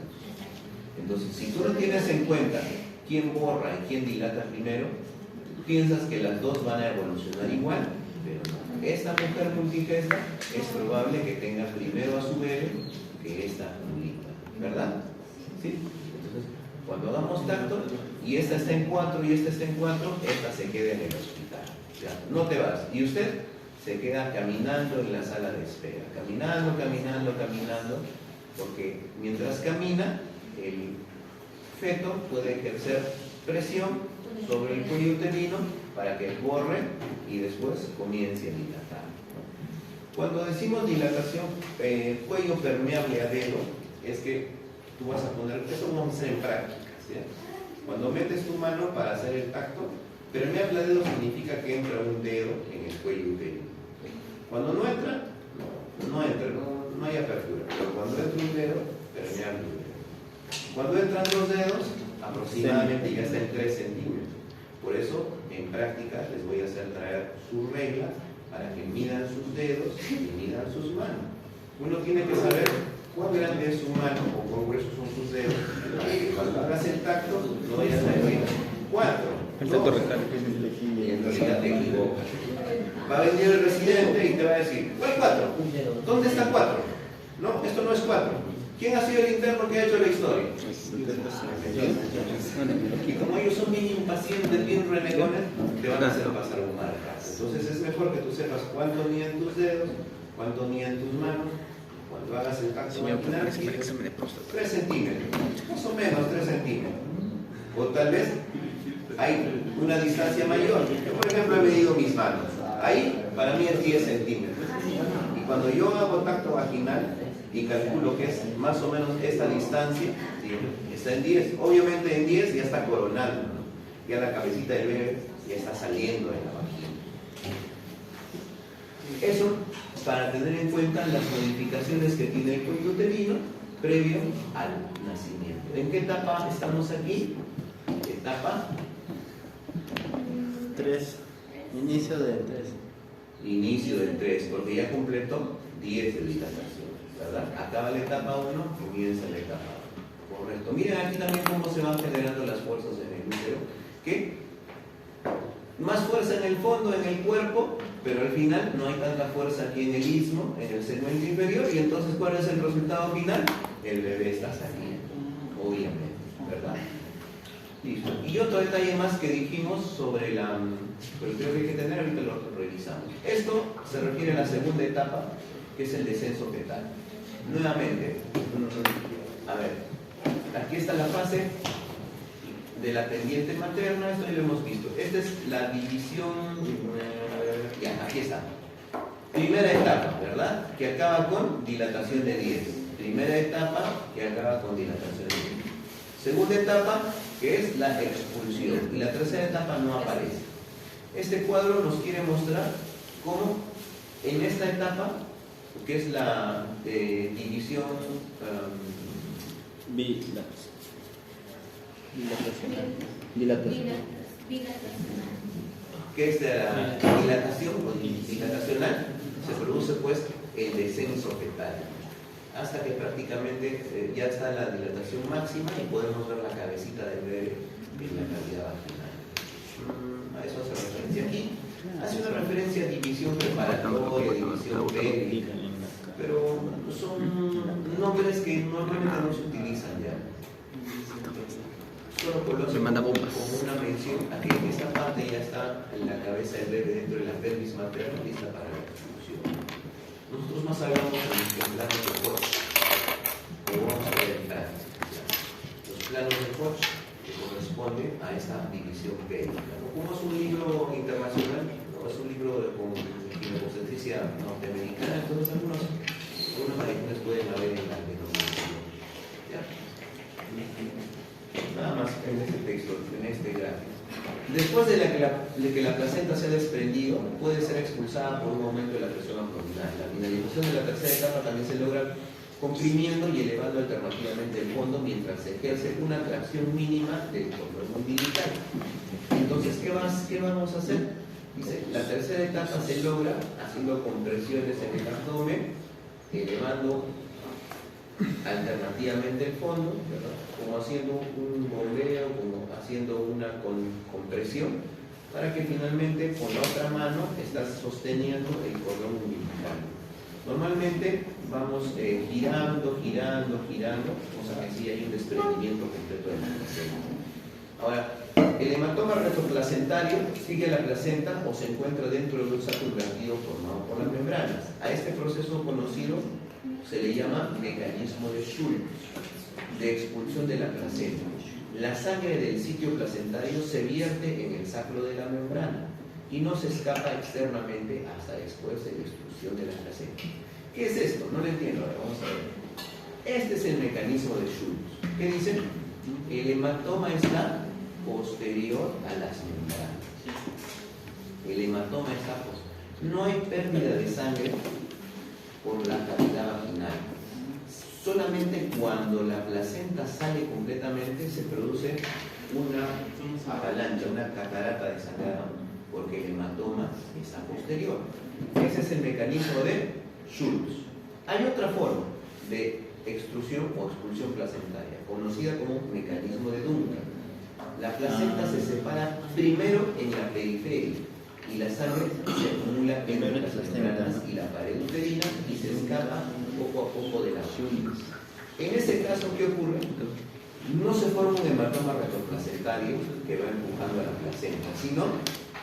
Entonces, si tú no tienes en cuenta quién borra y quién dilata primero, piensas que las dos van a evolucionar igual, pero no. Esta mujer multigesta es probable que tenga primero a su bebé que esta nulita, ¿verdad? ¿Sí? Entonces, cuando hagamos tacto y esta está en 4 y esta está en 4, esta se queda en el hospital. Ya, no te vas. Y usted se queda caminando en la sala de espera, caminando, porque mientras camina, el feto puede ejercer presión sobre el cuello uterino para que borre y después comience a dilatar. Cuando decimos dilatación, cuello permeable a dedo, es que tú vas a poner, eso vamos a hacer en práctica, ¿sí? Cuando metes tu mano para hacer el tacto, permeable a dedo significa que entra un dedo en el cuello uterino. Cuando no entra, no hay apertura, pero cuando entra un dedo, permeable a dedo. Cuando entran 2 dedos, aproximadamente ya está en 3 centímetros. Por eso, en práctica, les voy a hacer traer su regla para que midan sus dedos y midan sus manos. Uno tiene que saber cuán grande es su mano o cuán gruesos son sus dedos, para que cuando hagas el tacto no vayas a decir 4. El tacto rectal. Y en realidad te equivocas. Va a venir el residente y te va a decir, ¿cuál 4? ¿Dónde está 4? No, esto no es 4. ¿Quién ha sido el interno que ha hecho la historia? Y como ellos son bien impacientes, bien renegones, te van a hacer pasar un mal rato. Entonces es mejor que tú sepas cuánto miden tus dedos, cuánto miden tus manos, cuando hagas el tacto vaginal, 3 centímetros, más o menos 3 centímetros. O tal vez hay una distancia mayor. Yo, por ejemplo, he medido mis manos. Ahí, para mí es 10 centímetros. Y cuando yo hago tacto vaginal y calculo que es más o menos esta distancia, ¿sí? Está en 10. Obviamente en 10 ya está coronando, ¿no? Ya la cabecita del bebé ya está saliendo de la vagina. Eso para tener en cuenta las modificaciones que tiene el cuello uterino previo al nacimiento. ¿En qué etapa estamos aquí? Etapa 3. Inicio del 3. Inicio del 3, porque ya completó 10 de dilatación, ¿verdad? Acaba la etapa 1, comienza la etapa 2. Correcto. Miren aquí también cómo se van generando las fuerzas en el útero, que más fuerza en el fondo, en el cuerpo, pero al final no hay tanta fuerza aquí en el istmo, en el segmento inferior, y entonces ¿cuál es el resultado final? El bebé está saliendo, obviamente, ¿verdad? Listo. Y otro detalle más que dijimos sobre la... pero creo que hay que tener, ahorita lo revisamos. Esto se refiere a la segunda etapa, que es el descenso fetal. Nuevamente, a ver, aquí está la fase de la pendiente materna, esto ya lo hemos visto. Esta es la división, ya, aquí está. Primera etapa, ¿verdad? Que acaba con dilatación de 10. Primera etapa que acaba con dilatación de 10. Segunda etapa, que es la expulsión. Y la tercera etapa no aparece. Este cuadro nos quiere mostrar cómo en esta etapa, que es la división que es de la dilatación o dilatacional, se produce pues el descenso fetal, hasta que prácticamente ya está la dilatación máxima y podemos ver la cabecita del bebé en la cavidad vaginal. A eso hace referencia aquí. Hace una referencia a división preparatoria, división pélvica, pero son nombres que normalmente no se utilizan ya. Solo colocan como una mención a que esta parte ya está en la cabeza del bebé dentro de la pelvis materna lista para la expulsión. Nosotros más hablamos en planos de Koch, pero vamos a ver en práctica. Los planos de Koch que corresponden a esta división pélvica. Como es un libro internacional, no es un libro con ginecobstetricia norteamericana, entonces algunos maricines pueden haber en la denominación. ¿Ya? en este texto, en este gráfico. Después de que la placenta se ha desprendido, puede ser expulsada por un aumento de la presión abdominal. La finalización de la tercera etapa también se logra comprimiendo y elevando alternativamente el fondo mientras se ejerce una tracción mínima del cordón umbilical. Entonces, ¿qué vamos a hacer? Dice, la tercera etapa se logra haciendo compresiones en el abdomen, elevando alternativamente el fondo, ¿verdad? Como haciendo un bombeo, como haciendo una compresión, para que finalmente con la otra mano estás sosteniendo el cordón umbilical. Normalmente vamos girando, o sea que sí hay un desprendimiento completo de la placenta. Ahora, el hematoma retroplacentario sigue la placenta o se encuentra dentro de un saco invertido formado por las membranas. A este proceso conocido se le llama mecanismo de Schultz, de expulsión de la placenta. La sangre del sitio placentario se vierte en el sacro de la membrana y no se escapa externamente hasta después de la expulsión de la placenta. ¿Qué es esto? No lo entiendo. Ahora vamos a ver. Este es el mecanismo de Schultz. ¿Qué dice? El hematoma está posterior a las membranas. El hematoma está posterior. No hay pérdida de sangre por la cavidad vaginal. Solamente cuando la placenta sale completamente se produce una avalancha, una catarata de sangrado, porque el hematoma está posterior. Ese es el mecanismo de Schultz. Hay otra forma de extrusión o expulsión placentaria, conocida como mecanismo de Duncan. La placenta se separa primero en la periferia y la sangre se acumula entre las membranas y la pared uterina y se escapa poco a poco de la Schultz. En ese caso, ¿qué ocurre? No se forma un hematoma retroplacentario que va empujando a la placenta, sino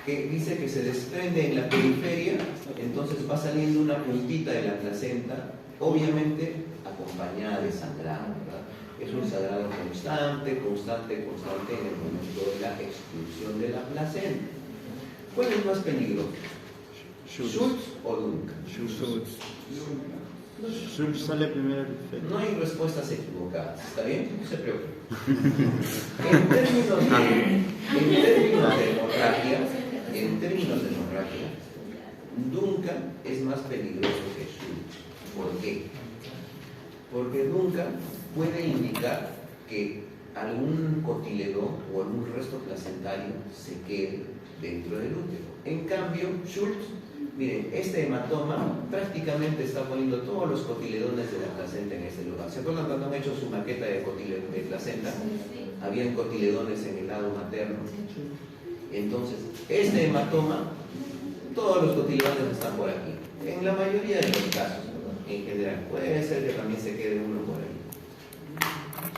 que dice que se desprende en la periferia, entonces va saliendo una puntita de la placenta, obviamente acompañada de sangrado, ¿verdad? Es un sangrado constante en el momento de la expulsión de la placenta. ¿Cuál es más peligroso? ¿Schultz o Duncan? Schultz sale primero el feto. No hay respuestas equivocadas, ¿está bien? No se preocupe. En términos de hemorragia, Duncan es más peligroso que Schultz. ¿Por qué? Porque Duncan puede indicar que algún cotiledón o algún resto placentario se quede dentro del útero. En cambio, Schultz, miren, este hematoma prácticamente está poniendo todos los cotiledones de la placenta en este lugar. ¿Se acuerdan cuando han hecho su maqueta de placenta? Habían cotiledones en el lado materno. Entonces, este hematoma, todos los cotiledones están por aquí. En la mayoría de los casos, ¿verdad? En general, puede ser que también se quede uno por ahí.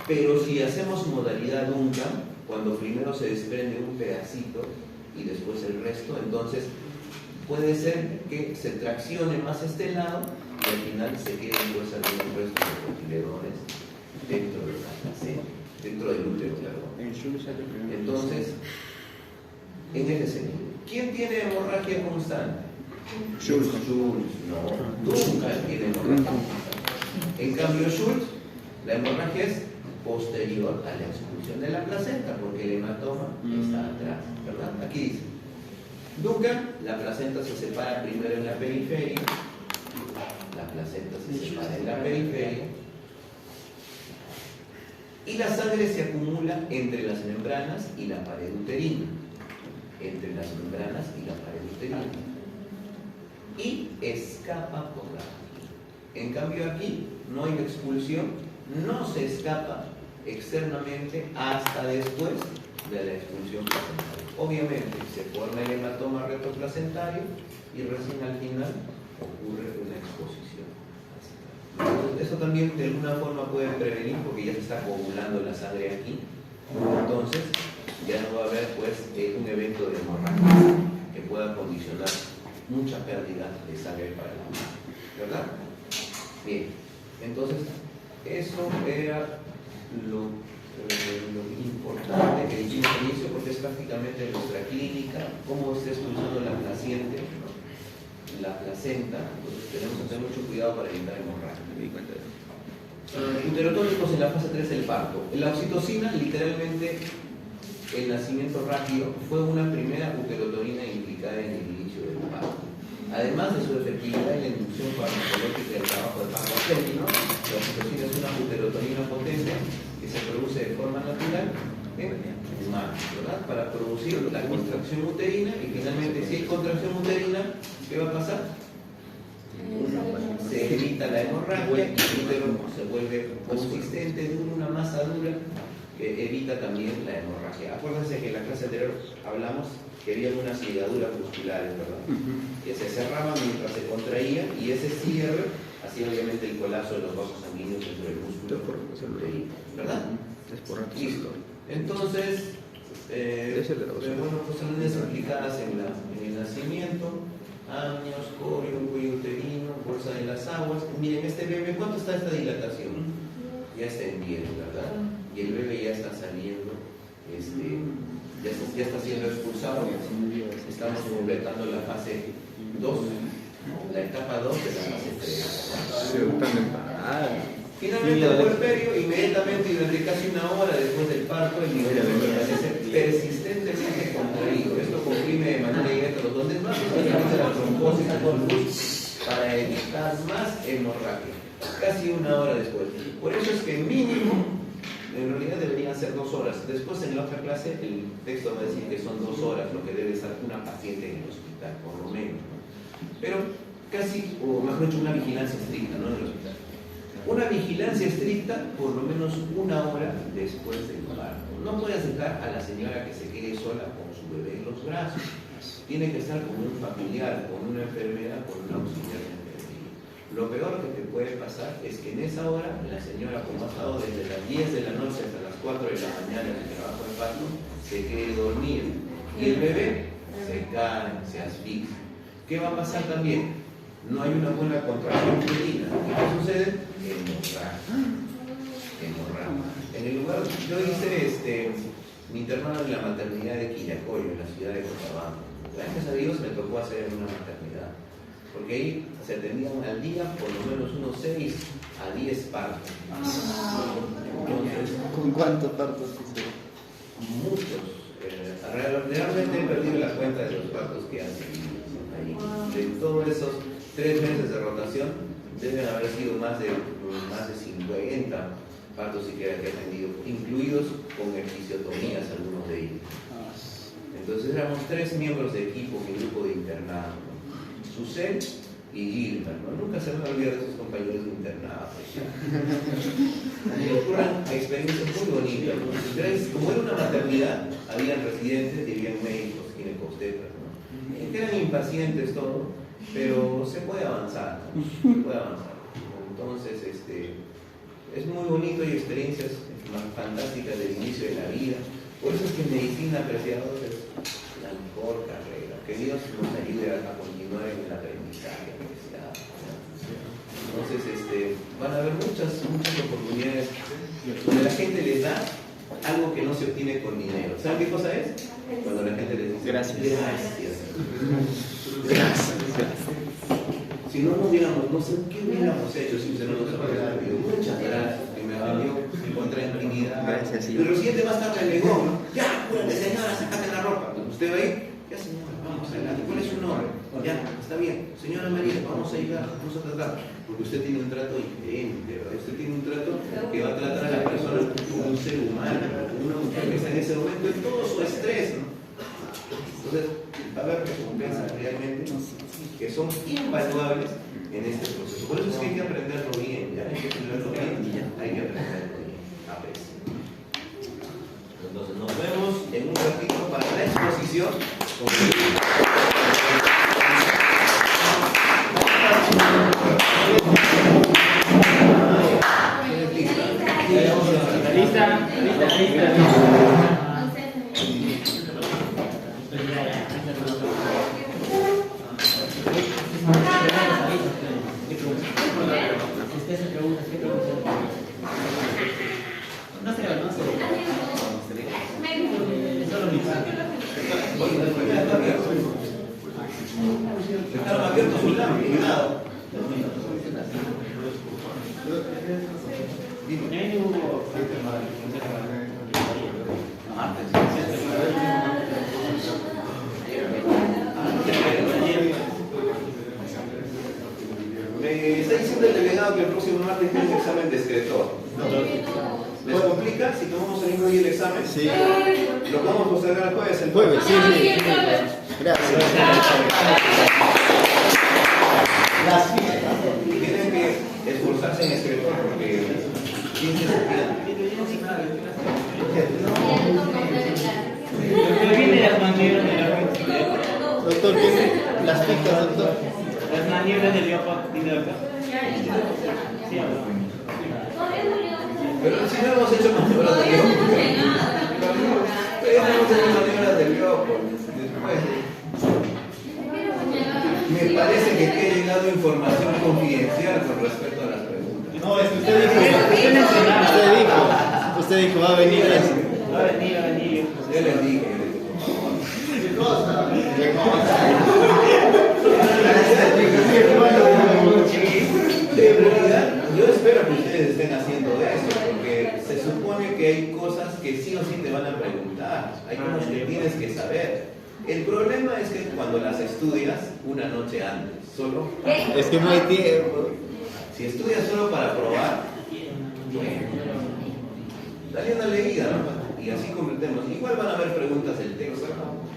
Pero si hacemos modalidad Duncan, cuando primero se desprende un pedacito y después el resto, entonces puede ser que se traccione más este lado y al final se queden pues algunos restos de cotiledones dentro de la placenta, dentro del útero, claro. Entonces, en ese sentido, ¿quién tiene hemorragia constante? Schultz. No, Duncan tiene hemorragia constante. En cambio, Schultz, la hemorragia es posterior a la expulsión de la placenta, porque el hematoma está atrás, ¿verdad? Aquí dice, Duncan, la placenta se separa primero en la periferia, y la sangre se acumula entre las membranas y la pared uterina, y escapa por la vagina. En cambio aquí no hay expulsión, no se escapa externamente hasta después de la expulsión placentaria. Obviamente se forma el hematoma retroplacentario y recién al final ocurre una exposición. Entonces, eso también de alguna forma puede prevenir porque ya se está coagulando la sangre aquí. Entonces ya no va a haber pues un evento de hemorragia que pueda condicionar mucha pérdida de sangre para la madre, ¿verdad? Bien, entonces eso era lo importante que hicimos al inicio, porque es prácticamente nuestra clínica, cómo está expulsando la placenta, entonces tenemos que tener mucho cuidado para evitar hemorragia. Uterotónicos en la fase 3 del parto. La oxitocina literalmente el nacimiento rápido fue una primera uterotonina implicada en el inicio del parto. Además de su efectividad en la inducción farmacológica del trabajo de parto auténtico, la oxitocina es una uterotonina potente que se produce de forma natural en humanos, ¿verdad? Para producir la contracción uterina y finalmente si hay contracción uterina, ¿qué va a pasar? Se evita la hemorragia y el útero se vuelve consistente, dura, una masa dura que evita también la hemorragia. Acuérdense que en la clase anterior hablamos que había unas ligaduras musculares, ¿verdad? Que se cerraban mientras se contraía y ese cierre hacía obviamente el colapso de los vasos sanguíneos dentro del músculo uterino, ¿verdad? Listo. Entonces, bueno, pues son explicadas en el nacimiento, amnios, corio, cuello uterino, bolsa de las aguas. Miren, este bebé, ¿cuánto está esta dilatación? Ya está en 10, ¿verdad? Y el bebé ya está saliendo, ya está siendo expulsado. Estamos completando la fase 2, la etapa 2 de la fase 3. Finalmente el puerperio, inmediatamente y durante casi una hora después del parto, el nivel permanece persistentemente contraído. Esto comprime de manera directa los dos desvasos y hace la trombosis con luz para evitar más hemorragia. Casi una hora después. Por eso es que mínimo, en realidad deberían ser 2 horas. Después en la otra clase el texto va a decir que son 2 horas lo que debe estar una paciente en el hospital, por lo menos, ¿no? Pero casi, o mejor dicho, una vigilancia estricta, ¿no? En el hospital. Una vigilancia estricta por lo menos 1 hora después del parto. No puedes dejar a la señora que se quede sola con su bebé en los brazos. Tiene que estar con un familiar, con una enfermera, con un auxiliar de enfermería. Lo peor que te puede pasar es que en esa hora la señora, como ha estado desde las 10 de la noche hasta las 4 de la mañana en el trabajo de parto, se quede dormida. Y el bebé se cae, se asfixia. ¿Qué va a pasar también? No hay una buena contracción uterina. ¿Y qué sucede? Hemorragia. En el lugar, yo hice mi internado en la maternidad de Quillacoyo, en la ciudad de Cochabamba. Gracias a Dios me tocó hacer una maternidad, porque ahí se atendían al día por lo menos unos 6 a 10 partos. Entonces, ¿con cuántos partos hicieron? Muchos. Realmente he perdido la cuenta de los partos que han seguido ahí. De todos esos 3 meses de rotación, deben haber sido más de 50 partos siquiera que he atendido, incluidos con episiotomías algunos de ellos. Entonces éramos 3 miembros de equipo en el grupo de internado, ¿no? Susel y Gilda, ¿no? Nunca se me va a olvidar de esos compañeros de internado. Me ocurren experiencias muy bonitas, ¿no? Entonces, como era una maternidad, habían residentes y habían médicos, ginecobstetras, ¿no? Que eran impacientes todos, pero se puede avanzar, ¿no? Se puede avanzar. Entonces, es muy bonito y experiencias fantásticas del inicio de la vida. Por eso es que medicina, apreciados, es la mejor carrera. Que Dios nos ayude a continuar en el aprendizaje, apreciado, ¿no? Entonces, van a haber muchas oportunidades donde la gente les da algo que no se obtiene con dinero. ¿Saben qué cosa es? Cuando la gente les dice gracias. Si no hubiéramos, no sé qué hubiéramos hecho si usted no nos hubiera pedido. Muchas gracias. Me dio con tranquilidad. Gracias, y el residente más tarde le negó, ¿no? Ya, apúrate, señora, sácate la ropa. ¿Usted va ahí? Ya, señora, vamos adelante. ¿Cuál es su nombre? Ya, está bien. Señora María, vamos a ayudar, vamos a tratar. Porque usted tiene un trato diferente, ¿verdad? Usted tiene un trato que va a tratar a la persona como un ser humano, como una mujer que está en ese momento en todo su estrés, ¿no? Entonces, va a haber recompensas realmente que son invaluables en este proceso. Por eso es que hay que aprenderlo bien, ¿ya? Hay que aprenderlo bien, hay que aprenderlo bien. Apreciar. Entonces, nos vemos en un ratito para la exposición. Lista. Dejaron abierto su lápiz, cuidado. martes tienes examen de escritor. ¿Les complica si tomamos el mismo día el examen? Sí. Lo podemos postergar el jueves. El Jueves, sí, sí. Gracias. Tienen que esforzarse en escritor porque 15 se quedan. Pero viene las maniobras de la Doctor, ¿tiene las picas, doctor? Las maniobras del Leopold, ¿tiene doctor? Sí, Pero si no hemos hecho maniobras de Leopold. Pero no hemos hecho maniobras de Leopold. Después. Me parece que aquí ha llegado información confidencial con respecto a las preguntas. No, es que usted dijo, va a venir eso. Va a venir. Yo les dije, por favor. En realidad, yo espero que ustedes estén haciendo eso, porque se supone que hay cosas que sí o sí te van a preguntar, hay cosas que tienes que saber. El problema es que cuando las estudias una noche antes, solo Es que no hay tiempo. si estudias solo para probar, bueno, dale una leída, ¿no? Y así completemos. Igual van a haber preguntas del texto, ¿no?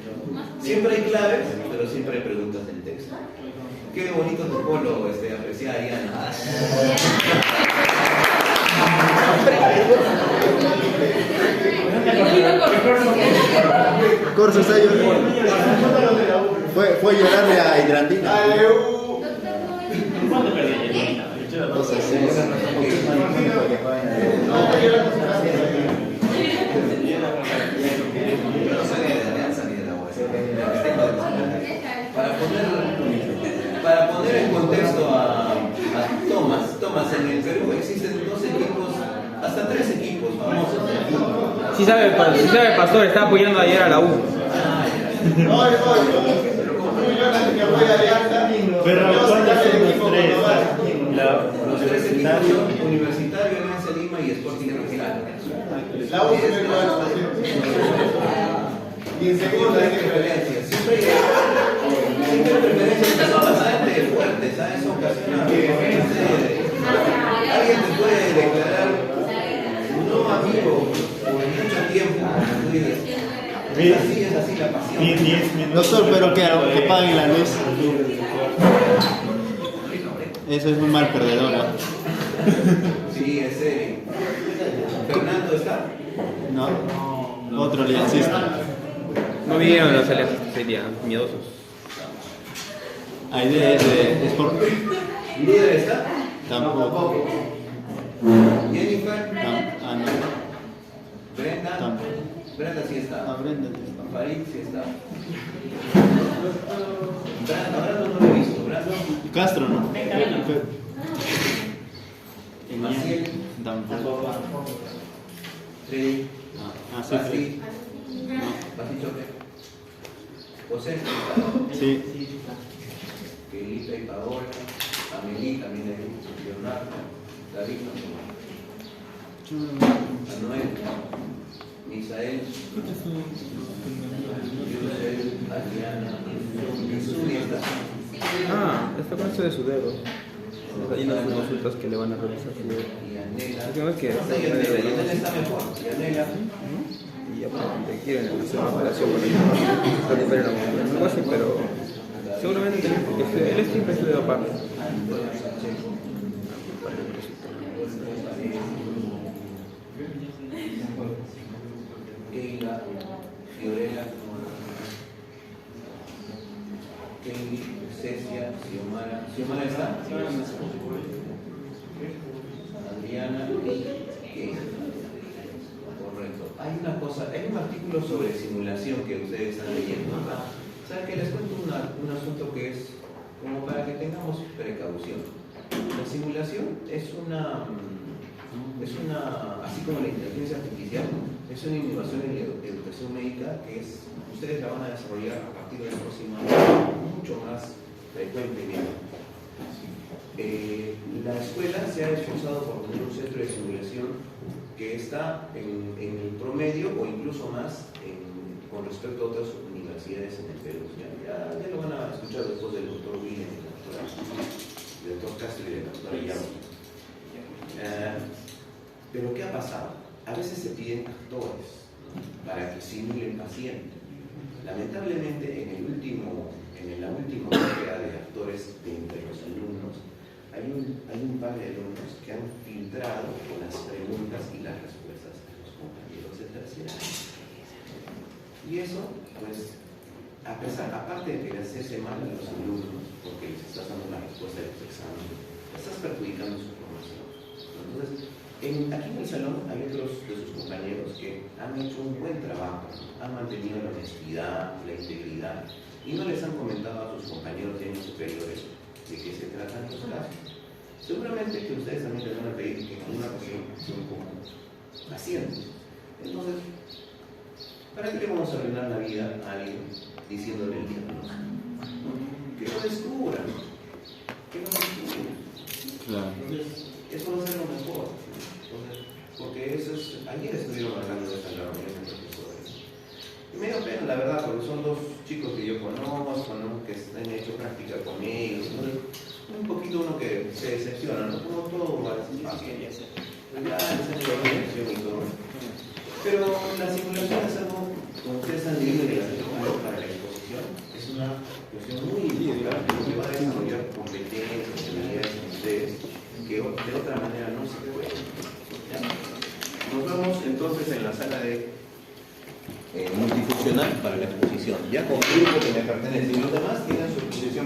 Siempre hay claves, pero siempre hay preguntas del texto. Qué bonito tu polo, apreciada Ariana. Corso está llorando. Fue llorarle a Hidrandina. ¿Cuándo perdió el Entonces, Yo no soy ni de la Alianza ni de la UAS. Para poner en contexto a Tomás, en el Perú existen 2 equipos, hasta 3 equipos famosos. Sí sabe, pastor, está apoyando ayer a la U. Pero ¿cuándo son los 3? Los 3 equipos son Universitario, Alianza Lima y Sporting Regional. La U y en segunda Siempre hay preferencias, siempre hay preferencias que son bastante fuertes, ¿sabes? Eso ocasiona que alguien te puede declarar no amigo por mucho tiempo. Tú dices, es así la pasión. doctor, pero que paguen la luz. Eso es un mal perdedor. Sí, es serio. ¿Fernando está? No, otro aliancista. No vieron los alianzas, serían miedosos. Aide es por. ¿Líder está? Tampoco. ¿Jennifer? No. ¿Brenda? Tampoco. Brenda sí está. Brenda. Farid sí está. Brando no lo he visto. Brando. Castro, ¿no? Maciel. Tampoco. Freddy. Sí, Basti. No. Basti Choque. José. Sí. Kelita y Paola. Amelie también hay. Leonardo. David. Manuel. Misael. Yusel. Adriana. Yusuli está. Está con esto de su dedo. Está lleno de consultas que le van a realizar su dedo. Y Anela. Lo que pasa es que Yanela está mejor. Yanela. y aparte quieren hacer una operación con él, algo así, pero seguramente porque él siempre se le da parte. Keila, Fiorella, Kelly, Cecia, Xiomara está. Adriana y Keila. Correcto. Hay una cosa, hay un artículo sobre simulación que ustedes están leyendo acá. ¿Saben que les cuento un asunto que es como para que tengamos precaución? La simulación es una, así como la inteligencia artificial, es una innovación en la educación médica que ustedes la van a desarrollar a partir del próximo año mucho más frecuentemente. La escuela se ha esforzado por tener un centro de simulación que está en el promedio o incluso más con respecto a otras universidades en el Perú. Ya lo van a escuchar después del doctor William, del doctor Castro y del doctor Ayala. Pero ¿qué ha pasado? A veces se piden actores para que simulen pacientes. Lamentablemente, en la última búsqueda de actores de entre los alumnos, hay un par de alumnos que han filtrado con las preguntas y las respuestas a los compañeros de tercer año. Y eso, pues, aparte de que les hace mal a los alumnos, porque les estás dando la respuesta de los exámenes, estás perjudicando su formación. Entonces, aquí en el salón hay otros de sus compañeros que han hecho un buen trabajo, han mantenido la honestidad, la integridad, y no les han comentado a sus compañeros de años superiores de qué se tratan los casos. Seguramente que ustedes también les van a pedir que en alguna ocasión sean como pacientes. Entonces, ¿para qué le vamos a arruinar la vida a alguien diciéndole el diagnóstico? Que lo descubran. Claro. Entonces, eso va a ser lo mejor. Entonces, porque eso es. Ayer estuvieron hablando de esta reunión de profesores. Y me dio pena, la verdad, porque son dos chicos que yo conozco, ¿no? Que han hecho práctica con ellos. Entonces, un poquito uno que se decepciona, ¿no? Como todo va a ser fácil. Ya les han hecho la elección y todo. Pero la simulación es algo, como ustedes han leído en el artículo para la exposición, es una cuestión muy importante que va a desarrollar competencias, habilidades en ustedes que de otra manera no se puede. ¿Ya? Nos vemos entonces en la sala de multifuncional para la exposición, ya con el grupo que me pertenece y los demás tienen su exposición.